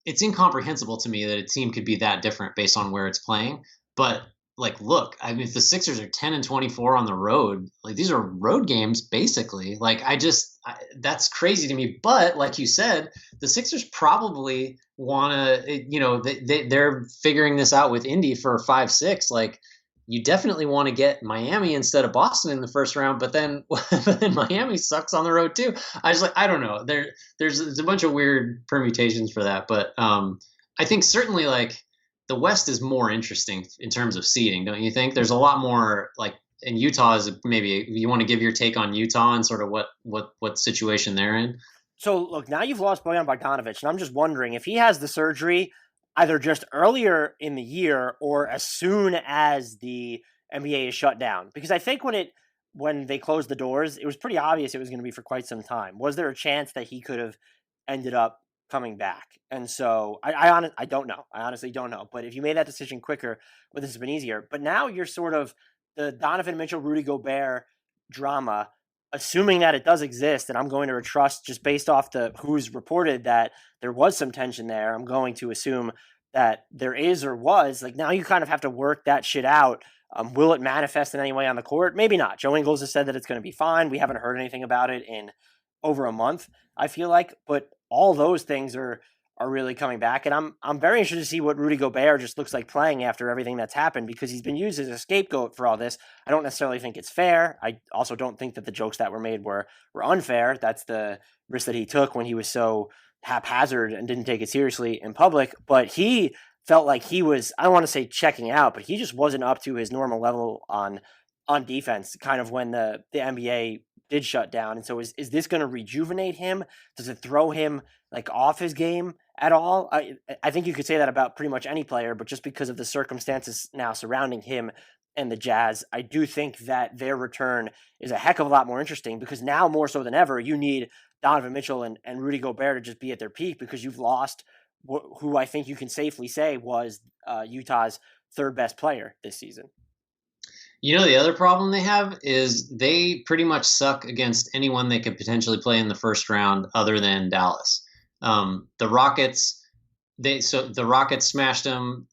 it's incomprehensible to me that a team could be that different based on where it's playing. But like, look, I mean, if the Sixers are 10-24 on the road, like these are road games basically. Like that's crazy to me. But like you said, the Sixers probably want to, they're figuring this out with Indy for 5-6. Like, you definitely want to get Miami instead of Boston in the first round, but then Miami sucks on the road too. I don't know. There's a bunch of weird permutations for that, but I think certainly like the West is more interesting in terms of seeding, don't you think? There's a lot more like, and Utah is maybe you want to give your take on Utah and sort of what situation they're in. So look, now you've lost Bojan Bogdanovic, and I'm just wondering if he has the surgery either just earlier in the year or as soon as the NBA is shut down. Because I think when when they closed the doors, it was pretty obvious it was going to be for quite some time. Was there a chance that he could have ended up coming back? And so I don't know. I honestly don't know. But if you made that decision quicker, would this have been easier? But now you're sort of the Donovan Mitchell, Rudy Gobert drama, assuming that it does exist, and I'm going to trust just based off who's reported that there was some tension there. I'm going to assume that there is or was. Like, now you kind of have to work that shit out. Will it manifest in any way on the court? Maybe not. Joe Ingles has said that it's going to be fine. We haven't heard anything about it in over a month, I feel like. But all those things are really coming back. And I'm very interested to see what Rudy Gobert just looks like playing after everything that's happened, because he's been used as a scapegoat for all this. I don't necessarily think it's fair. I also don't think that the jokes that were made were unfair. That's the risk that he took when he was so haphazard and didn't take it seriously in public. But he felt like he was, I don't want to say checking out, but he just wasn't up to his normal level on defense, kind of when the NBA did shut down. And so is this going to rejuvenate him? Does it throw him like off his game at all? I think you could say that about pretty much any player, but just because of the circumstances now surrounding him and the Jazz, I do think that their return is a heck of a lot more interesting, because now more so than ever, you need Donovan Mitchell and Rudy Gobert to just be at their peak, because you've lost who I think you can safely say was Utah's third best player this season. You know, the other problem they have is they pretty much suck against anyone they could potentially play in the first round other than Dallas. The Rockets, the Rockets smashed them.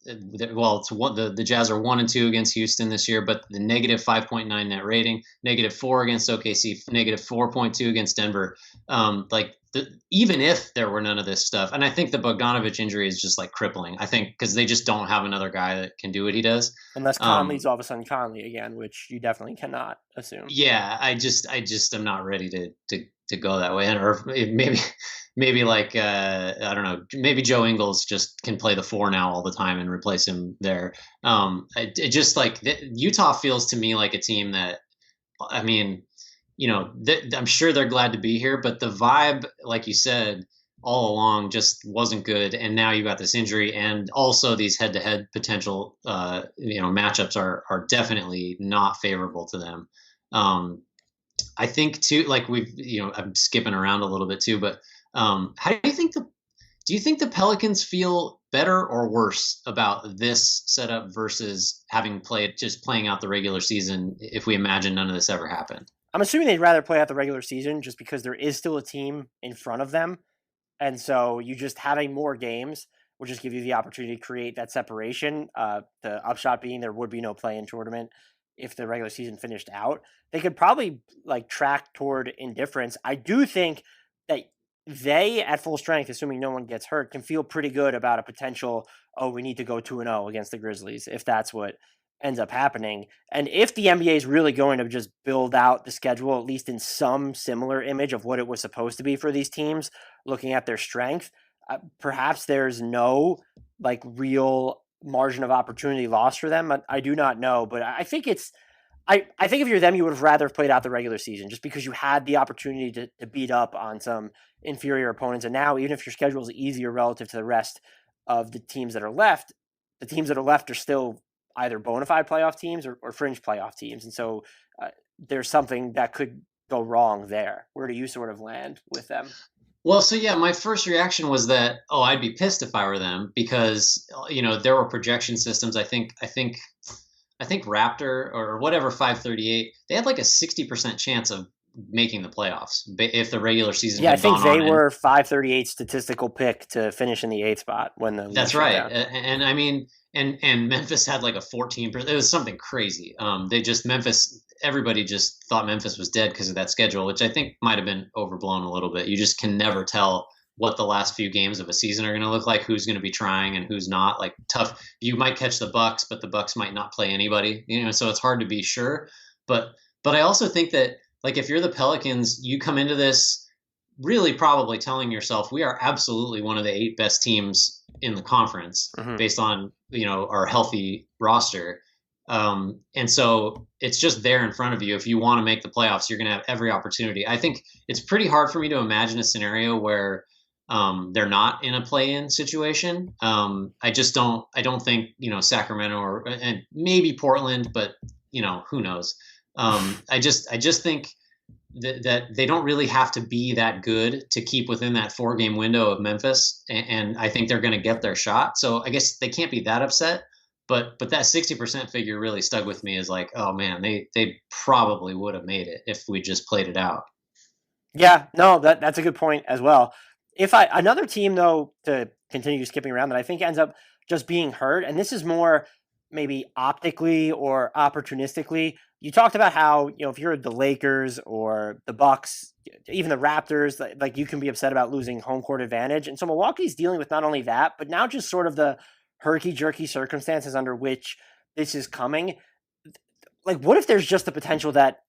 Well, the Jazz are 1-2 against Houston this year, but the negative 5.9 net rating, -4 against OKC, negative 4.2 against Denver. Even if there were none of this stuff, and I think the Bogdanovich injury is just like crippling. I think because they just don't have another guy that can do what he does. Unless Conley's all of a sudden Conley again, which you definitely cannot assume. Yeah, I just am not ready to go that way, or maybe like I don't know, maybe Joe Ingles just can play the 4 now all the time and replace him there. It just like Utah feels to me like a team that, I mean, you know, I'm sure they're glad to be here, but the vibe, like you said, all along just wasn't good. And now you got this injury, and also these head-to-head potential, matchups are definitely not favorable to them. I think too, like I'm skipping around a little bit too, but how do you think the Pelicans feel better or worse about this setup versus having playing out the regular season, if we imagine none of this ever happened? I'm assuming they'd rather play out the regular season, just because there is still a team in front of them. And so you just having more games will just give you the opportunity to create that separation. The upshot being there would be no play-in tournament if the regular season finished out. They could probably like track toward indifference. I do think that they, at full strength, assuming no one gets hurt, can feel pretty good about a potential, we need to go 2-0 against the Grizzlies, if that's what ends up happening. And if the NBA is really going to just build out the schedule, at least in some similar image of what it was supposed to be for these teams, looking at their strength, perhaps there's no like real margin of opportunity lost for them. I do not know, but I think I think if you're them, you would have rather played out the regular season, just because you had the opportunity to beat up on some inferior opponents. And now, even if your schedule is easier relative to the rest of the teams that are left, the teams that are left are still either bona fide playoff teams or fringe playoff teams. And so there's something that could go wrong there. Where do you sort of land with them? Well, so yeah, my first reaction was that, I'd be pissed if I were them, because, there were projection systems. I think Raptor or whatever 538, they had like a 60% chance of making the playoffs if the regular season. Yeah, I think they were 538 statistical pick to finish in the 8th spot when the. That's right, and I mean, and Memphis had like a 14%. It was something crazy. Everybody just thought Memphis was dead because of that schedule, which I think might have been overblown a little bit. You just can never tell what the last few games of a season are going to look like, who's going to be trying and who's not. Like, tough. You might catch the Bucks, but the Bucks might not play anybody, so it's hard to be sure. But I also think that, like, if you're the Pelicans, you come into this really probably telling yourself, we are absolutely one of the 8 best teams in the conference, based on, our healthy roster. And so it's just there in front of you. If you want to make the playoffs, you're going to have every opportunity. I think it's pretty hard for me to imagine a scenario where they're not in a play-in situation. I don't think, Sacramento and maybe Portland, but, who knows? I just think that they don't really have to be that good to keep within that 4-game window of Memphis, and I think they're going to get their shot. So I guess they can't be that upset. But that 60% figure really stuck with me as like, oh man, they probably would have made it if we just played it out. Yeah, no, that's a good point as well. Another team though, to continue skipping around, that I think ends up just being hurt, and this is more maybe optically or opportunistically. You talked about how, if you're the Lakers or the Bucks, even the Raptors, like you can be upset about losing home court advantage. And so Milwaukee's dealing with not only that, but now just sort of the herky-jerky circumstances under which this is coming. Like, what if there's just the potential that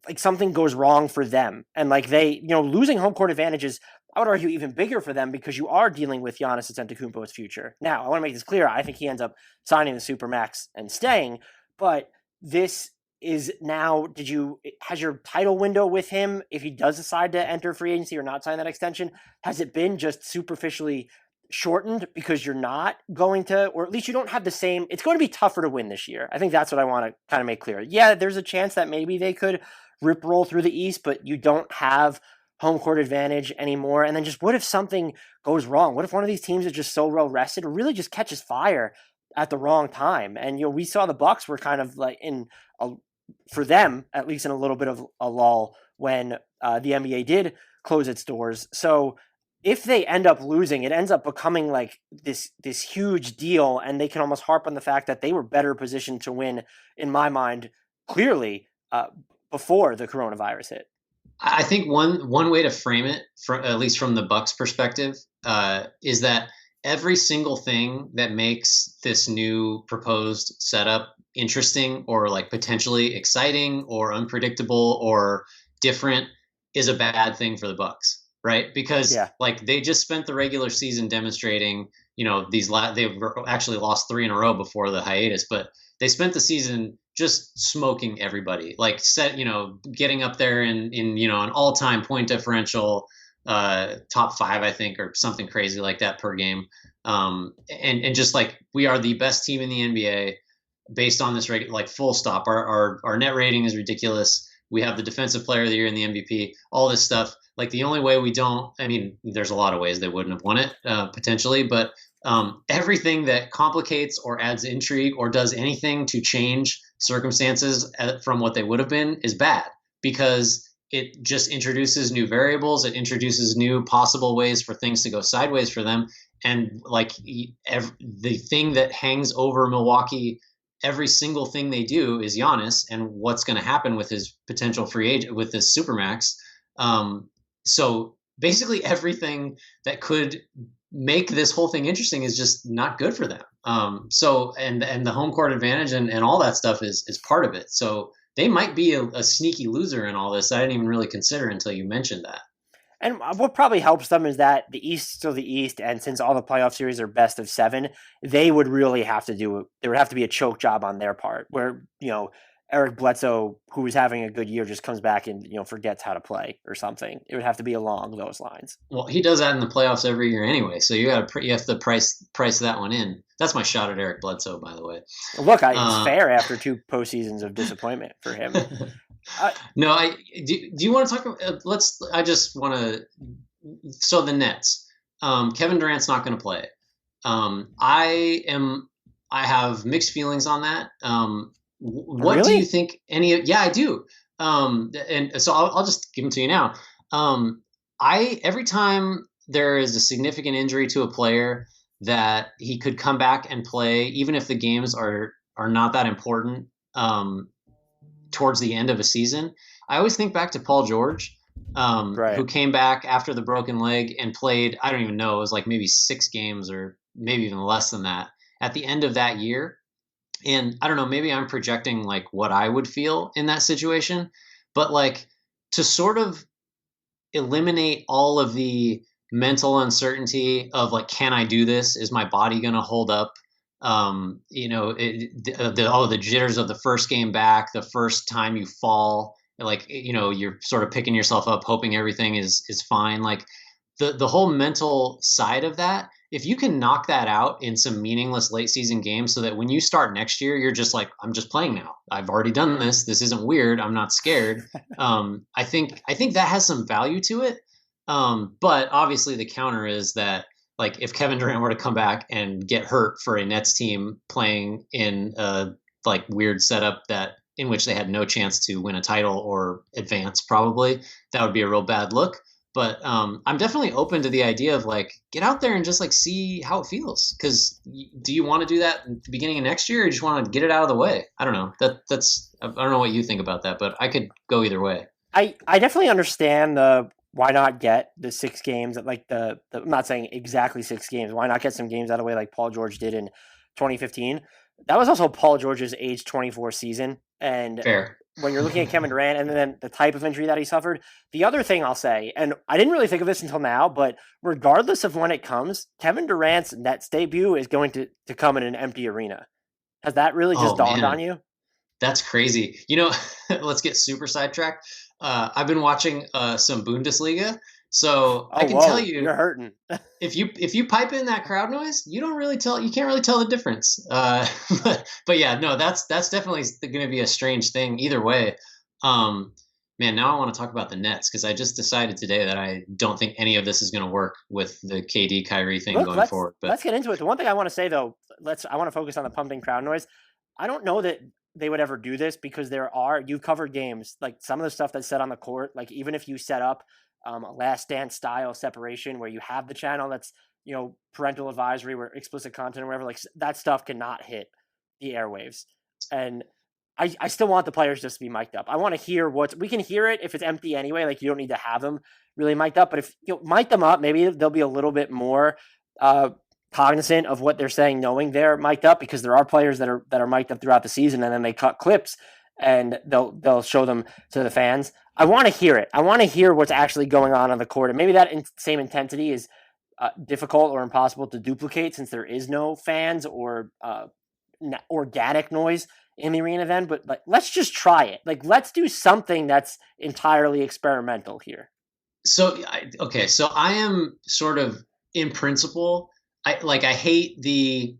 like something goes wrong for them, and like they, losing home court advantage is, I would argue, even bigger for them, because you are dealing with Giannis Antetokounmpo's future. Now, I want to make this clear. I think he ends up signing the Supermax and staying, but this is now, has your title window with him, if he does decide to enter free agency or not sign that extension, has it been just superficially shortened because you're not going to, or at least you don't have the same, it's going to be tougher to win this year. I think that's what I want to kind of make clear. Yeah, there's a chance that maybe they could rip roll through the East, but you don't have home court advantage anymore. And then just what if something goes wrong? What if one of these teams is just so well rested or really just catches fire at the wrong time? And, we saw the Bucks were kind of like for them, at least in a little bit of a lull when the NBA did close its doors. So if they end up losing, it ends up becoming like this huge deal, and they can almost harp on the fact that they were better positioned to win, in my mind, clearly before the coronavirus hit. I think one way to frame it, at least from the Bucks' perspective, is that every single thing that makes this new proposed setup interesting or like potentially exciting or unpredictable or different is a bad thing for the Bucks. Right, because like they just spent the regular season demonstrating, they've actually lost 3 in a row before the hiatus, but they spent the season just smoking everybody, like getting up there in an all-time point differential, top 5, I think, or something crazy like that per game, and just like we are the best team in the NBA based on this like full stop. Our net rating is ridiculous. We have the defensive player of the year and the MVP, all this stuff. Like the only way we don't, I mean, there's a lot of ways they wouldn't have won it potentially, but everything that complicates or adds intrigue or does anything to change circumstances from what they would have been is bad, because it just introduces new variables. It introduces new possible ways for things to go sideways for them. And like the thing that hangs over Milwaukee, every single thing they do is Giannis and what's going to happen with his potential free agent, with this Supermax. So basically everything that could make this whole thing interesting is just not good for them. So the home court advantage and all that stuff is part of it. So they might be a sneaky loser in all this. I didn't even really consider until you mentioned that. And what probably helps them is that the East is still the East, and since all the playoff series are best of 7, they would really have to there would have to be a choke job on their part, where, Eric Bledsoe, who was having a good year, just comes back and, forgets how to play or something. It would have to be along those lines. Well, he does that in the playoffs every year anyway, so you have to price that one in. That's my shot at Eric Bledsoe, by the way. Look, it's fair after 2 postseasons of disappointment for him. No, do you want to talk about, I just want to, so the Nets, Kevin Durant's not going to play. I have mixed feelings on that. What really? Do you think yeah, I do. And so I'll just give them to you now. Every time there is a significant injury to a player that he could come back and play, even if the games are not that important, towards the end of a season, I always think back to Paul George, who came back after the broken leg and played, I don't even know, it was like maybe 6 games or maybe even less than that at the end of that year. And I don't know, maybe I'm projecting like what I would feel in that situation, but like to sort of eliminate all of the mental uncertainty of like, can I do this? Is my body going to hold up? The jitters of the first game back, the first time you fall, like, you're sort of picking yourself up, hoping everything is fine. Like the whole mental side of that, if you can knock that out in some meaningless late season games so that when you start next year, you're just like, I'm just playing now. I've already done this. This isn't weird. I'm not scared. I think that has some value to it. But obviously the counter is that, like, if Kevin Durant were to come back and get hurt for a Nets team playing in a like weird setup that in which they had no chance to win a title or advance, probably that would be a real bad look. But I'm definitely open to the idea of like get out there and just like see how it feels. Because do you want to do that at the beginning of next year, or just want to get it out of the way? I don't know. That's I don't know what you think about that, but I could go either way. I definitely understand the why not get the 6 games, like the I'm not saying exactly 6 games. Why not get some games out of the way like Paul George did in 2015? That was also Paul George's age 24 season. And Fair. when you're looking at Kevin Durant and then the type of injury that he suffered, the other thing I'll say, and I didn't really think of this until now, but regardless of when it comes, Kevin Durant's Nets debut is going to come in an empty arena. Has that really just dawned on you? That's crazy. Let's get super sidetracked. I've been watching some Bundesliga, so I can tell you you're hurting. if you pipe in that crowd noise, you can't really tell the difference. But yeah, no, that's definitely going to be a strange thing either way. Man, now I want to talk about the Nets because I just decided today that I don't think any of this is going to work with the KD Kyrie thing going forward. But let's get into it. The one thing I want to say though, I want to focus on the pumping crowd noise. I don't know that they would ever do this because you've covered games, like some of the stuff that's said on the court, like even if you set up a last dance style separation where you have the channel that's, parental advisory where explicit content or whatever, like that stuff cannot hit the airwaves. And I still want the players just to be mic'd up. I want to hear we can hear it if it's empty anyway, like you don't need to have them really mic'd up, but if you mic them up, maybe they'll be a little bit more cognizant of what they're saying, knowing they're mic'd up, because there are players that are mic'd up throughout the season and then they cut clips and they'll show them to the fans. I want to hear it. I want to hear what's actually going on the court. And maybe that same intensity is difficult or impossible to duplicate since there is no fans or organic noise in the arena then. But let's just try it. Like, let's do something that's entirely experimental here. So I am sort of in principle. I hate the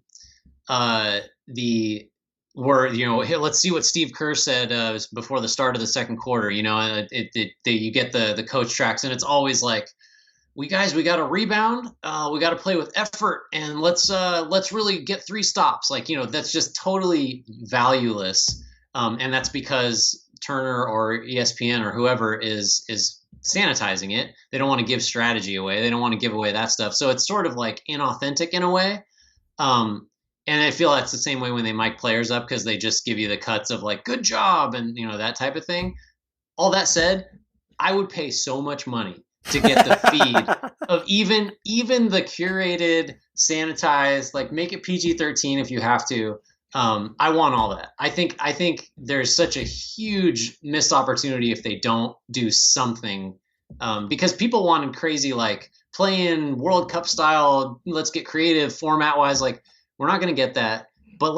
where, hey, let's see what Steve Kerr said before the start of the second quarter. You get the coach tracks, and it's always like, we got to rebound, we got to play with effort, and let's really get 3 stops. Like, that's just totally valueless, and that's because Turner or ESPN or whoever is sanitizing it. They don't want to give strategy away. They don't want to give away that stuff. So it's sort of like inauthentic in a way. And I feel that's the same way when they mic players up, because they just give you the cuts of like, good job, and that type of thing. All that said, I would pay so much money to get the feed of even the curated, sanitized, like make it PG-13 if you have to. I want all that. I think there's such a huge missed opportunity if they don't do something, because people wanted crazy, like playing World Cup style, let's get creative format wise. Like, we're not going to get that, but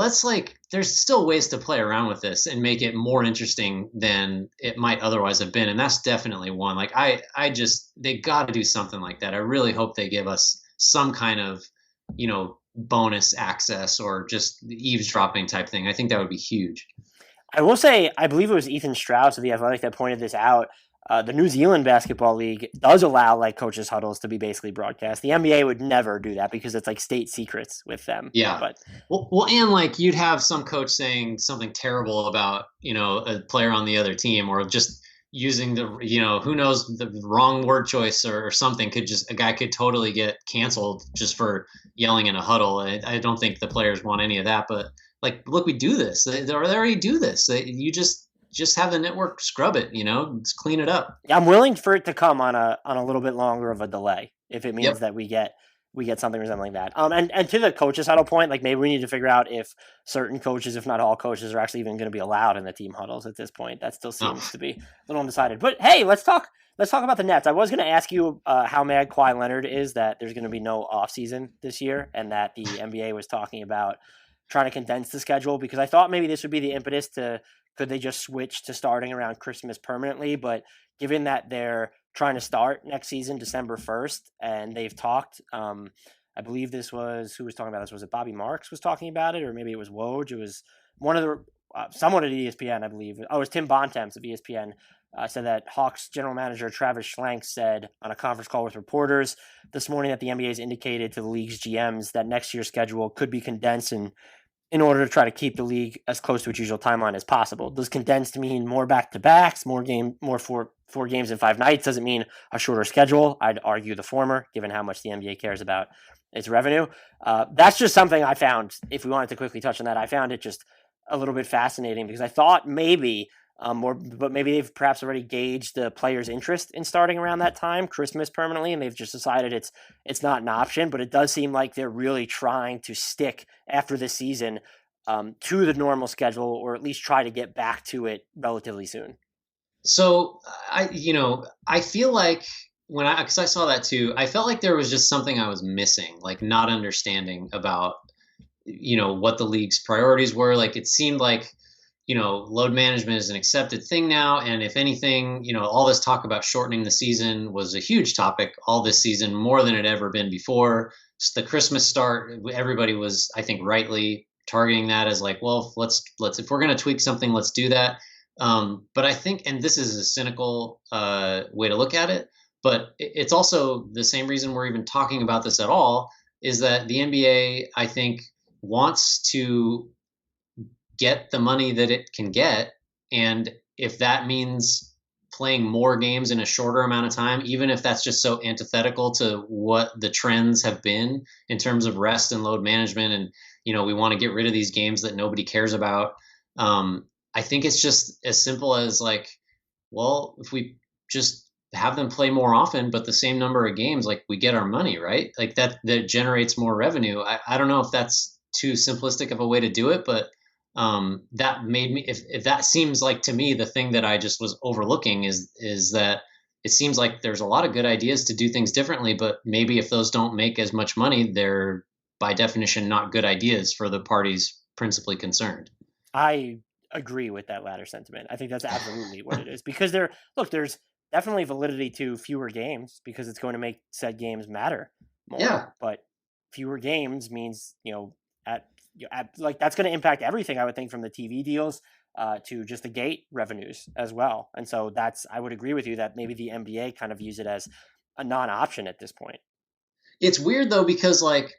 there's still ways to play around with this and make it more interesting than it might otherwise have been. And that's definitely one. Like, they got to do something like that. I really hope they give us some kind of, bonus access or just eavesdropping type thing. I think that would be huge. I will say, I believe it was Ethan Strauss of The Athletic that pointed this out. The New Zealand Basketball League does allow like coaches' huddles to be basically broadcast. The NBA would never do that because it's like state secrets with them. Yeah. But well, and like you'd have some coach saying something terrible about, a player on the other team, or just using the, who knows, the wrong word choice or something. A guy could totally get canceled just for yelling in a huddle. I don't think the players want any of that, but like, look, we do this. They already do this. You just have the network scrub it, just clean it up. I'm willing for it to come on a little bit longer of a delay if it means that we get something resembling that. And to the coaches huddle point, like maybe we need to figure out if certain coaches, if not all coaches, are actually even going to be allowed in the team huddles at this point. That still seems to be a little undecided. But hey, let's talk about the Nets. I was going to ask you how mad Kawhi Leonard is that there's going to be no offseason this year, and that the NBA was talking about trying to condense the schedule, because I thought maybe this would be the impetus to, could they just switch to starting around Christmas permanently? But given that they're trying to start next season December 1st, and they've talked. I believe this was who was talking about this. Was it Bobby Marks was talking about it, or maybe it was Woj? It was one of the someone at ESPN, I believe. Oh, it was Tim Bontemps of ESPN. Said that Hawks general manager Travis Schlenk said on a conference call with reporters this morning that the NBA has indicated to the league's GMs that next year's schedule could be condensed in order to try to keep the league as close to its usual timeline as possible. Does condensed mean more back-to-backs, more four games in 5 nights? Does it mean a shorter schedule? I'd argue the former, given how much the NBA cares about its revenue. That's just something I found, if we wanted to quickly touch on that, I found it just a little bit fascinating because I thought maybe but maybe they've perhaps already gauged the players' interest in starting around that time, Christmas permanently, and they've just decided it's not an option. But it does seem like they're really trying to stick after this season to the normal schedule, or at least try to get back to it relatively soon. So I feel like because I saw that too, I felt like there was just something I was missing, like not understanding about what the league's priorities were. Like it seemed like load management is an accepted thing now. And if anything, all this talk about shortening the season was a huge topic all this season, more than it ever been before. Just the Christmas start, everybody was, I think, rightly targeting that as like, well, let's if we're going to tweak something, let's do that. But I think, and this is a cynical way to look at it, but it's also the same reason we're even talking about this at all, is that the NBA, I think, wants to get the money that it can get. And if that means playing more games in a shorter amount of time, even if that's just so antithetical to what the trends have been in terms of rest and load management, and we want to get rid of these games that nobody cares about, I think it's just as simple as like, well, if we just have them play more often but the same number of games, like we get our money, right? Like that generates more revenue. I don't know if that's too simplistic of a way to do it, but that made me, if that seems like to me the thing that I just was overlooking is that it seems like there's a lot of good ideas to do things differently, but maybe if those don't make as much money, they're by definition not good ideas for the parties principally concerned. I agree with that latter sentiment. I think that's absolutely what it is, because there's definitely validity to fewer games because it's going to make said games matter more. Yeah. But fewer games means, like that's going to impact everything, I would think, from the TV deals to just the gate revenues as well. And so I would agree with you that maybe the NBA kind of views it as a non-option at this point. It's weird though, because like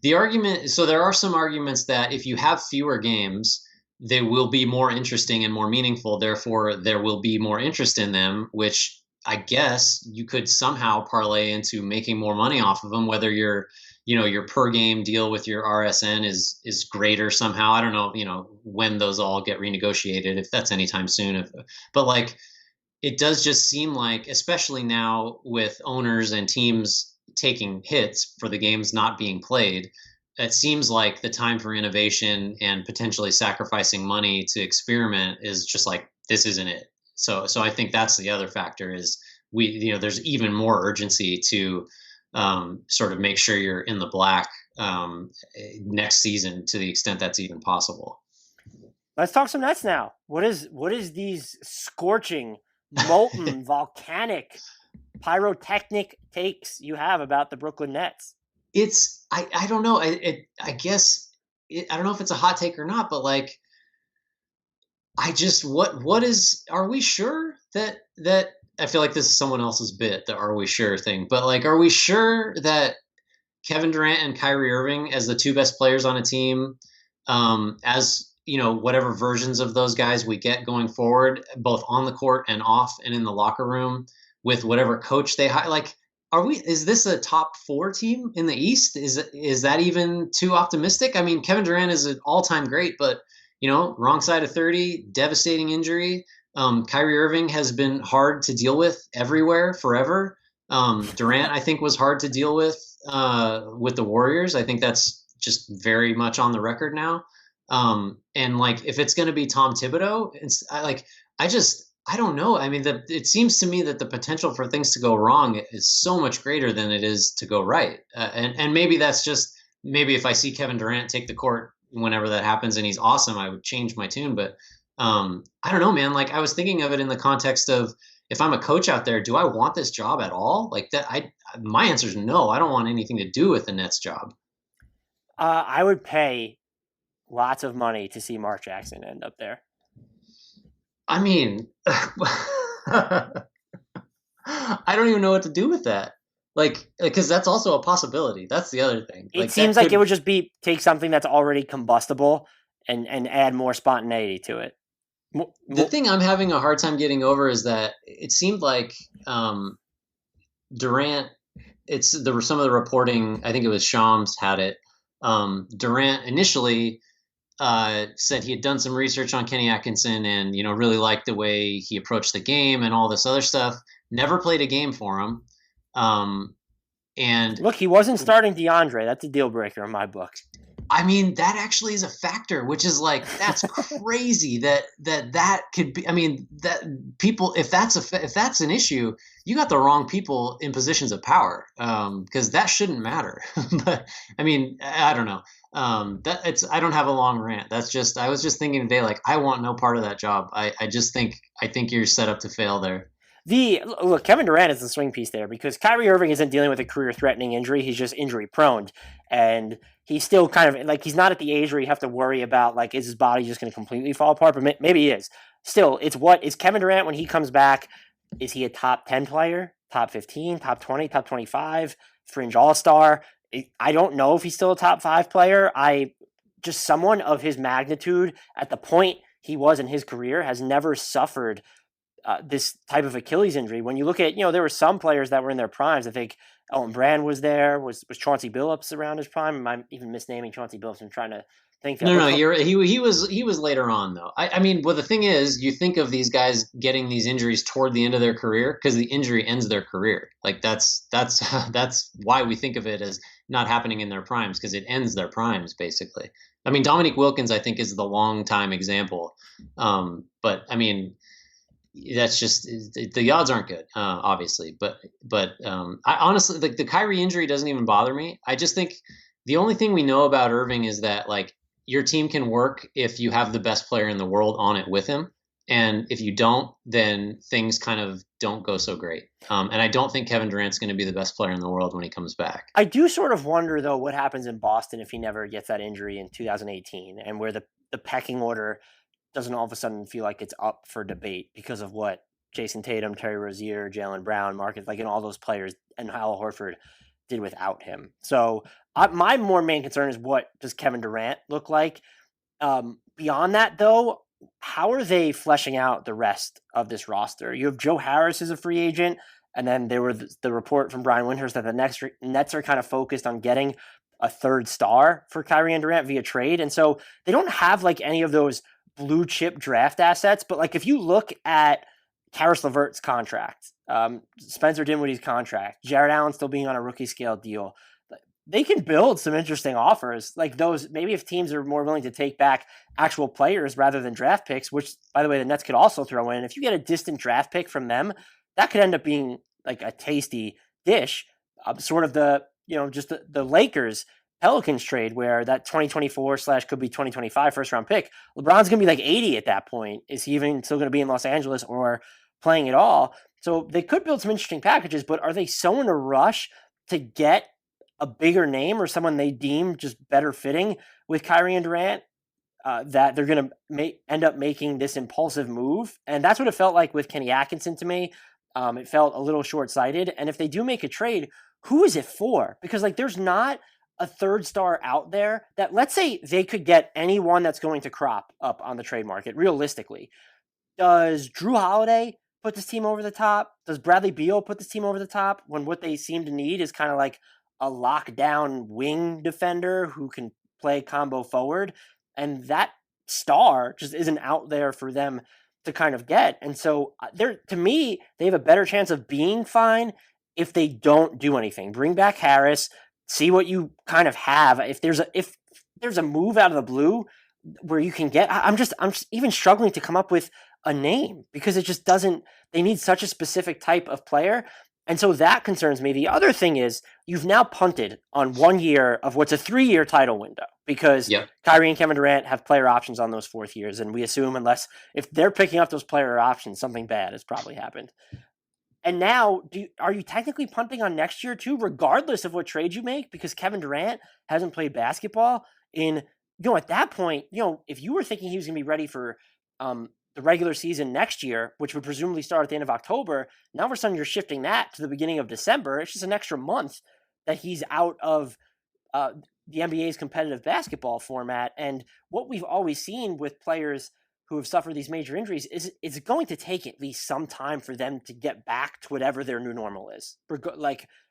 the argument, so there are some arguments that if you have fewer games, they will be more interesting and more meaningful. Therefore, there will be more interest in them, which I guess you could somehow parlay into making more money off of them, whether your per game deal with your RSN is greater somehow. I don't know, when those all get renegotiated, if that's anytime soon. But like, it does just seem like, especially now with owners and teams taking hits for the games not being played, it seems like the time for innovation and potentially sacrificing money to experiment is just like, this isn't it. So I think that's the other factor, is there's even more urgency to sort of make sure you're in the black next season, to the extent that's even possible. Let's talk some Nets now. What is these scorching, molten, volcanic, pyrotechnic takes you have about the Brooklyn Nets? It's I don't know. I guess I don't know if it's a hot take or not, but like, I just are we sure that I feel like this is someone else's bit, the "are we sure" thing, but like, are we sure that Kevin Durant and Kyrie Irving, as the two best players on a team, as whatever versions of those guys we get going forward, both on the court and off and in the locker room, with whatever coach they hire, like, is this a top 4 team in the East? Is that even too optimistic? I mean, Kevin Durant is an all-time great, but wrong side of 30, devastating injury. Kyrie Irving has been hard to deal with everywhere forever. Durant, I think, was hard to deal with the Warriors. I think that's just very much on the record now. And like, if it's going to be Tom Thibodeau, I don't know. I mean, it seems to me that the potential for things to go wrong is so much greater than it is to go right. And maybe that's just, maybe if I see Kevin Durant take the court whenever that happens and he's awesome, I would change my tune. But I don't know, man. Like, I was thinking of it in the context of, if I'm a coach out there, do I want this job at all? Like that, my answer is no. I don't want anything to do with the Nets job. I would pay lots of money to see Mark Jackson end up there. I mean, I don't even know what to do with that. Like, because that's also a possibility. That's the other thing. It seems like it would just be take something that's already combustible and add more spontaneity to it. The thing I'm having a hard time getting over is that it seemed like Durant. There was some of the reporting. I think it was Shams had it. Durant initially said he had done some research on Kenny Atkinson and really liked the way he approached the game and all this other stuff. Never played a game for him. And look, he wasn't starting DeAndre. That's a deal breaker in my book. I mean, that actually is a factor, which is like, that's crazy that could be. I mean, that people, if that's an issue, you got the wrong people in positions of power, because that shouldn't matter. But I mean, I don't know. I don't have a long rant. I was just thinking today, like, I want no part of that job. I think you're set up to fail there. Look, Kevin Durant is the swing piece there because Kyrie Irving isn't dealing with a career-threatening injury. He's just injury-prone. And he's still kind of, like, he's not at the age where you have to worry about, like, is his body just going to completely fall apart? But maybe he is. Still, is Kevin Durant, when he comes back, is he a top 10 player, top 15, top 20, top 25, fringe all-star? I don't know if he's still a top 5 player. Just someone of his magnitude at the point he was in his career has never suffered this type of Achilles injury. When you look at, there were some players that were in their primes. I think Elton Brand was there. Was Chauncey Billups around his prime? Am I even misnaming Chauncey Billups? I'm trying to think. No, he was later on though. I mean, well, the thing is, you think of these guys getting these injuries toward the end of their career because the injury ends their career. Like that's why we think of it as not happening in their primes, because it ends their primes basically. I mean, Dominique Wilkins, I think, is the long time example. But I mean, that's just, the odds aren't good, obviously. But I honestly, the Kyrie injury doesn't even bother me. I just think the only thing we know about Irving is that, like, your team can work if you have the best player in the world on it with him. And if you don't, then things kind of don't go so great. And I don't think Kevin Durant's going to be the best player in the world when he comes back. I do sort of wonder, though, what happens in Boston if he never gets that injury in 2018, and where the pecking order doesn't all of a sudden feel like it's up for debate because of what Jason Tatum, Terry Rozier, Jaylen Brown, Marcus, like, and all those players, and Al Horford did without him. So my more main concern is, what does Kevin Durant look like? Beyond that, though, how are they fleshing out the rest of this roster? You have Joe Harris as a free agent, and then there were the report from Brian Windhorst that the Nets are kind of focused on getting a third star for Kyrie and Durant via trade. And so they don't have, like, any of those blue chip draft assets. But, like, if you look at Karis LeVert's contract, Spencer Dinwiddie's contract, Jared Allen still being on a rookie scale deal, they can build some interesting offers like those. Maybe if teams are more willing to take back actual players rather than draft picks, which, by the way, the Nets could also throw in. If you get a distant draft pick from them, that could end up being like a tasty dish. Sort of just the Lakers Pelicans trade, where that 2024 / could be 2025 first round pick, LeBron's going to be like 80 at that point. Is he even still going to be in Los Angeles or playing at all? So they could build some interesting packages, but are they so in a rush to get a bigger name or someone they deem just better fitting with Kyrie and Durant that they're going to end up making this impulsive move? And that's what it felt like with Kenny Atkinson to me. It felt a little short-sighted. And if they do make a trade, who is it for? Because, like, there's not a third star out there that, let's say they could get anyone that's going to crop up on the trade market realistically. Does Drew Holiday put this team over the top? Does Bradley Beal put this team over the top when what they seem to need is kind of like a lockdown wing defender who can play combo forward? And that star just isn't out there for them to kind of get. And so to me, they have a better chance of being fine if they don't do anything. Bring back Harris, see what you kind of have. If there's a move out of the blue where you can get, I'm just even struggling to come up with a name because it just doesn't, they need such a specific type of player. And so that concerns me. The other thing is you've now punted on 1 year of what's a 3-year title window because Kyrie and Kevin Durant have player options on those 4th years. And we assume if they're picking up those player options, something bad has probably happened. And now, are you technically punting on next year too, regardless of what trade you make? Because Kevin Durant hasn't played basketball at that point, if you were thinking he was going to be ready for the regular season next year, which would presumably start at the end of October, now all of a sudden you're shifting that to the beginning of December. It's just an extra month that he's out of the NBA's competitive basketball format. And what we've always seen with players who have suffered these major injuries is it's going to take at least some time for them to get back to whatever their new normal is,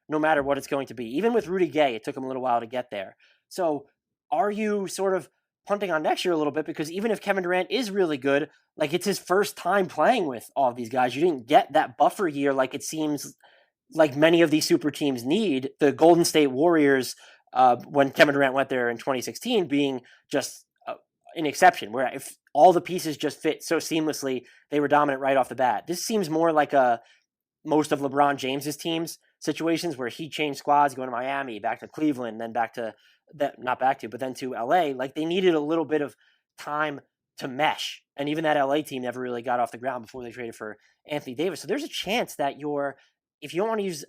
no matter what it's going to be. Even with Rudy Gay, it took him a little while to get there. So are you sort of punting on next year a little bit? Because even if Kevin Durant is really good, it's his first time playing with all of these guys. You didn't get that buffer year like it seems like many of these super teams need. The Golden State Warriors, when Kevin Durant went there in 2016, being just an exception, where if all the pieces just fit so seamlessly, they were dominant right off the bat. This seems more like most of LeBron James's teams situations where he changed squads, going to Miami, back to Cleveland, then then to LA. They needed a little bit of time to mesh. And even that LA team never really got off the ground before they traded for Anthony Davis. So there's a chance that if you don't want to use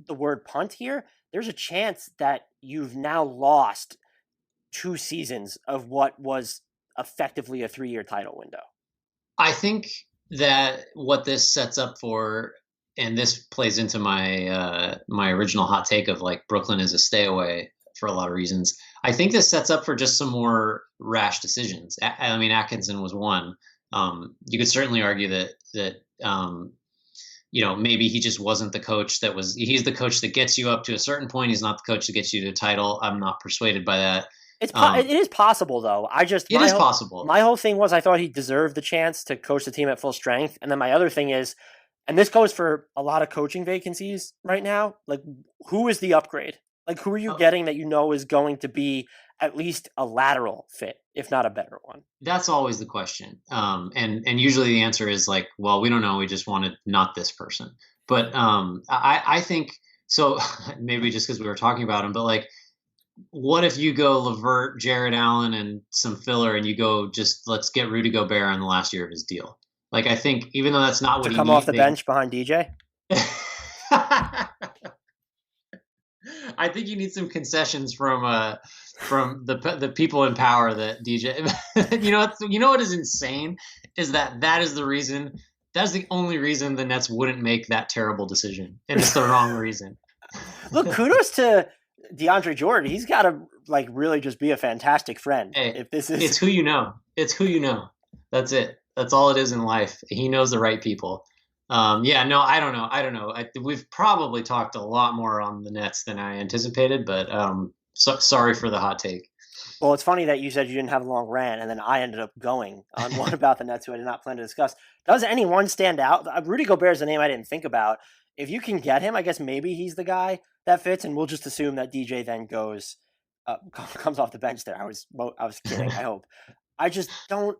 the word punt here, there's a chance that you've now lost 2 seasons of what was effectively a 3-year title window. I think that what this sets up for, and this plays into my my original hot take of Brooklyn is a stay away for a lot of reasons. I think this sets up for just some more rash decisions. I mean, Atkinson was one. You could certainly argue that maybe he just wasn't the coach he's the coach that gets you up to a certain point. He's not the coach that gets you to a title. I'm not persuaded by that. It is possible, though. It is possible. My whole thing was I thought he deserved the chance to coach the team at full strength. And then my other thing is, and this goes for a lot of coaching vacancies right now, who is the upgrade? Who are you getting that is going to be at least a lateral fit, if not a better one? That's always the question. And usually the answer is well, we don't know. We just wanted not this person. But I think, so maybe just because we were talking about him, but what if you go LeVert, Jared Allen, and some filler, and you go let's get Rudy Gobert in the last year of his deal? I think even though that's not what he come off the bench behind DJ. I think you need some concessions from the people in power that DJ. You know what is insane is that is the reason. That's the only reason the Nets wouldn't make that terrible decision, and it's the wrong reason. Look, kudos to DeAndre Jordan. He's got to really just be a fantastic friend. Hey, it's who you know. It's who you know. That's it. That's all it is in life. He knows the right people. I don't know. We've probably talked a lot more on the Nets than I anticipated, but sorry for the hot take. Well, it's funny that you said you didn't have a long rant, and then I ended up going on one about the Nets who I did not plan to discuss. Does anyone stand out? Rudy Gobert is a name I didn't think about. If you can get him, I guess maybe he's the guy that fits, and we'll just assume that DJ then comes off the bench there. I was kidding. I hope. I just don't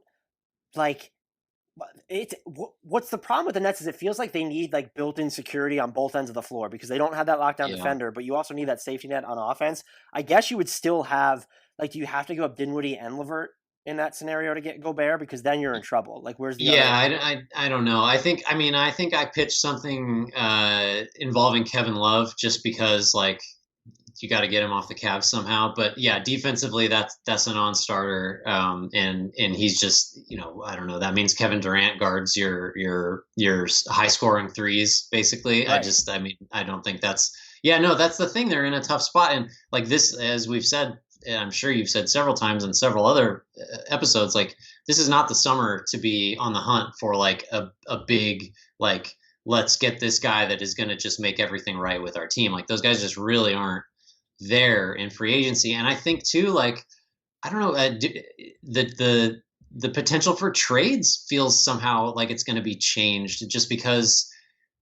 what's the problem with the Nets is it feels like they need built-in security on both ends of the floor because they don't have that lockdown defender, but you also need that safety net on offense. I guess you would still have do you have to give up Dinwiddie and LeVert in that scenario to get Gobert? Because then you're in trouble. Where's the other? I don't know. I think I pitched something involving Kevin Love just because you got to get him off the Cavs somehow. But yeah, defensively that's a non-starter. And he's just, I don't know. That means Kevin Durant guards your high scoring threes basically. Right. I don't think that's the thing. They're in a tough spot. And this, as we've said, and I'm sure you've said several times in several other episodes, this is not the summer to be on the hunt for a big, let's get this guy that is going to just make everything right with our team. Those guys just really aren't there in free agency. And I think too, I don't know, the potential for trades feels somehow like it's going to be changed just because,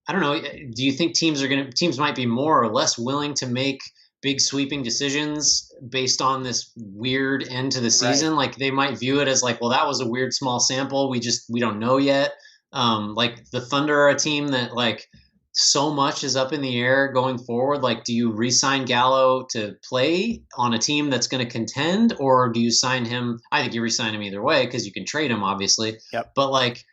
I don't know, do you think teams might be more or less willing to make big sweeping decisions based on this weird end to the season? Right. They might view it as well, that was a weird small sample. We don't know yet. The Thunder are a team that so much is up in the air going forward. Like, do you re-sign Gallo to play on a team that's going to contend, or do you sign him? I think you re-sign him either way because you can trade him, obviously. Yep. But like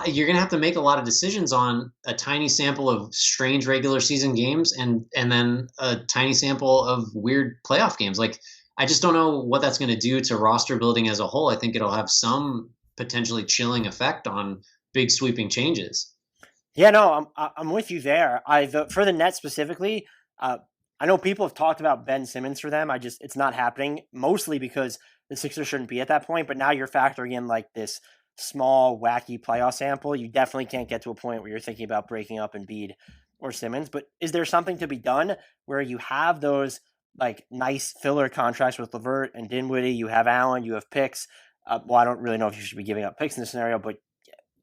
you're going to have to make a lot of decisions on a tiny sample of strange regular season games and then a tiny sample of weird playoff games. Like, I just don't know what that's going to do to roster building as a whole. I think it'll have some potentially chilling effect on big sweeping changes. Yeah, no, I'm with you there. For the Nets specifically, I know people have talked about Ben Simmons for them. It's not happening, mostly because the Sixers shouldn't be at that point. But now you're factoring in like this small, wacky playoff sample. You definitely can't get to a point where you're thinking about breaking up Embiid or Simmons. But is there something to be done where you have those like nice filler contracts with LeVert and Dinwiddie? You have Allen, you have picks. Well, I don't really know if you should be giving up picks in this scenario, but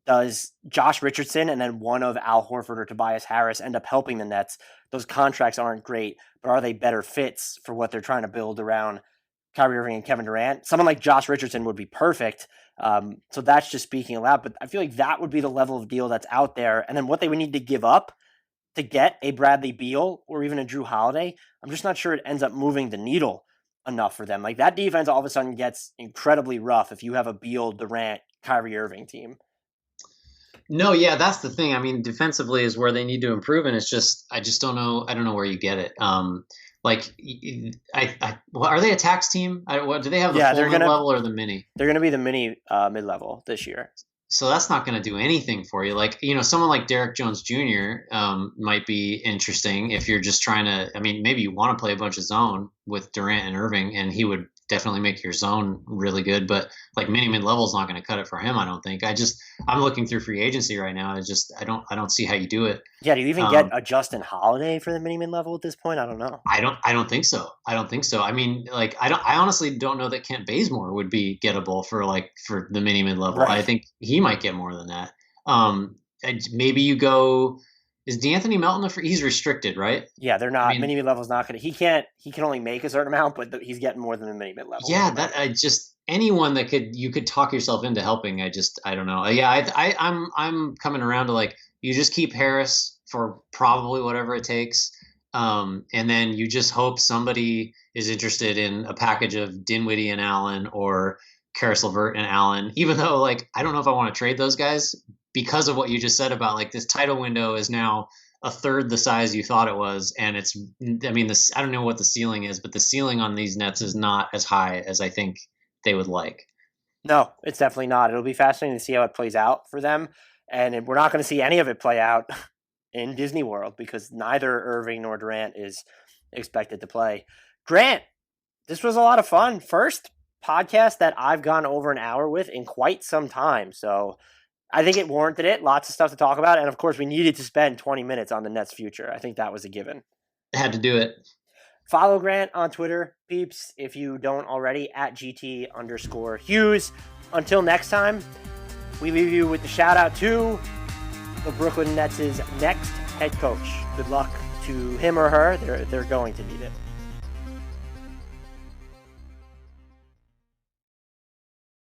does Josh Richardson and then one of Al Horford or Tobias Harris end up helping the Nets? Those contracts aren't great, but are they better fits for what they're trying to build around Kyrie Irving and Kevin Durant? Someone like Josh Richardson would be perfect. So that's just speaking aloud, but I feel like that would be the level of deal that's out there. And then what they would need to give up to get a Bradley Beal or even a Drew Holiday, I'm just not sure it ends up moving the needle enough for them. Like that defense all of a sudden gets incredibly rough if you have a Beal, Durant, Kyrie Irving team. No, yeah, that's the thing. I mean, defensively is where they need to improve, and it's just I just don't know. I don't know where you get it. Like, well, are they a tax team? What do they have? The full mid-level or the mini? They're going to be the mini mid-level this year. So that's not going to do anything for you. Like, someone like Derek Jones Jr. Might be interesting if you're just trying to. I mean, maybe you want to play a bunch of zone with Durant and Irving, and he would definitely make your zone really good. But like mini mid level is not going to cut it for him. I don't think. I'm looking through free agency right now. I don't see how you do it. Yeah, do you even get a Justin Holiday for the mini mid level at this point? I don't know. I don't think so. I mean, like I honestly don't know that Kent Bazemore would be gettable for the mini mid level. Right. I think he might get more than that. Maybe you go. Is DeAnthony Melton he's restricted, right? Yeah, they're not. Mini mid level is not going to. He can only make a certain amount, but he's getting more than the mini mid level. Yeah, anyone that you could talk yourself into helping. I don't know. Yeah, I'm coming around to you just keep Harris for probably whatever it takes, and then you just hope somebody is interested in a package of Dinwiddie and Allen or Karis LeVert and Allen. Even though I don't know if I want to trade those guys. Because of what you just said about this title window is now a third the size you thought it was. And I don't know what the ceiling is, but the ceiling on these Nets is not as high as I think they would like. No, it's definitely not. It'll be fascinating to see how it plays out for them. And we're not going to see any of it play out in Disney World because neither Irving nor Durant is expected to play. Grant, this was a lot of fun. First podcast that I've gone over an hour with in quite some time. So I think it warranted it. Lots of stuff to talk about. And of course, we needed to spend 20 minutes on the Nets' future. I think that was a given. I had to do it. Follow Grant on Twitter, peeps, if you don't already, at GT_Hughes. Until next time, we leave you with the shout out to the Brooklyn Nets' next head coach. Good luck to him or her. They're going to need it.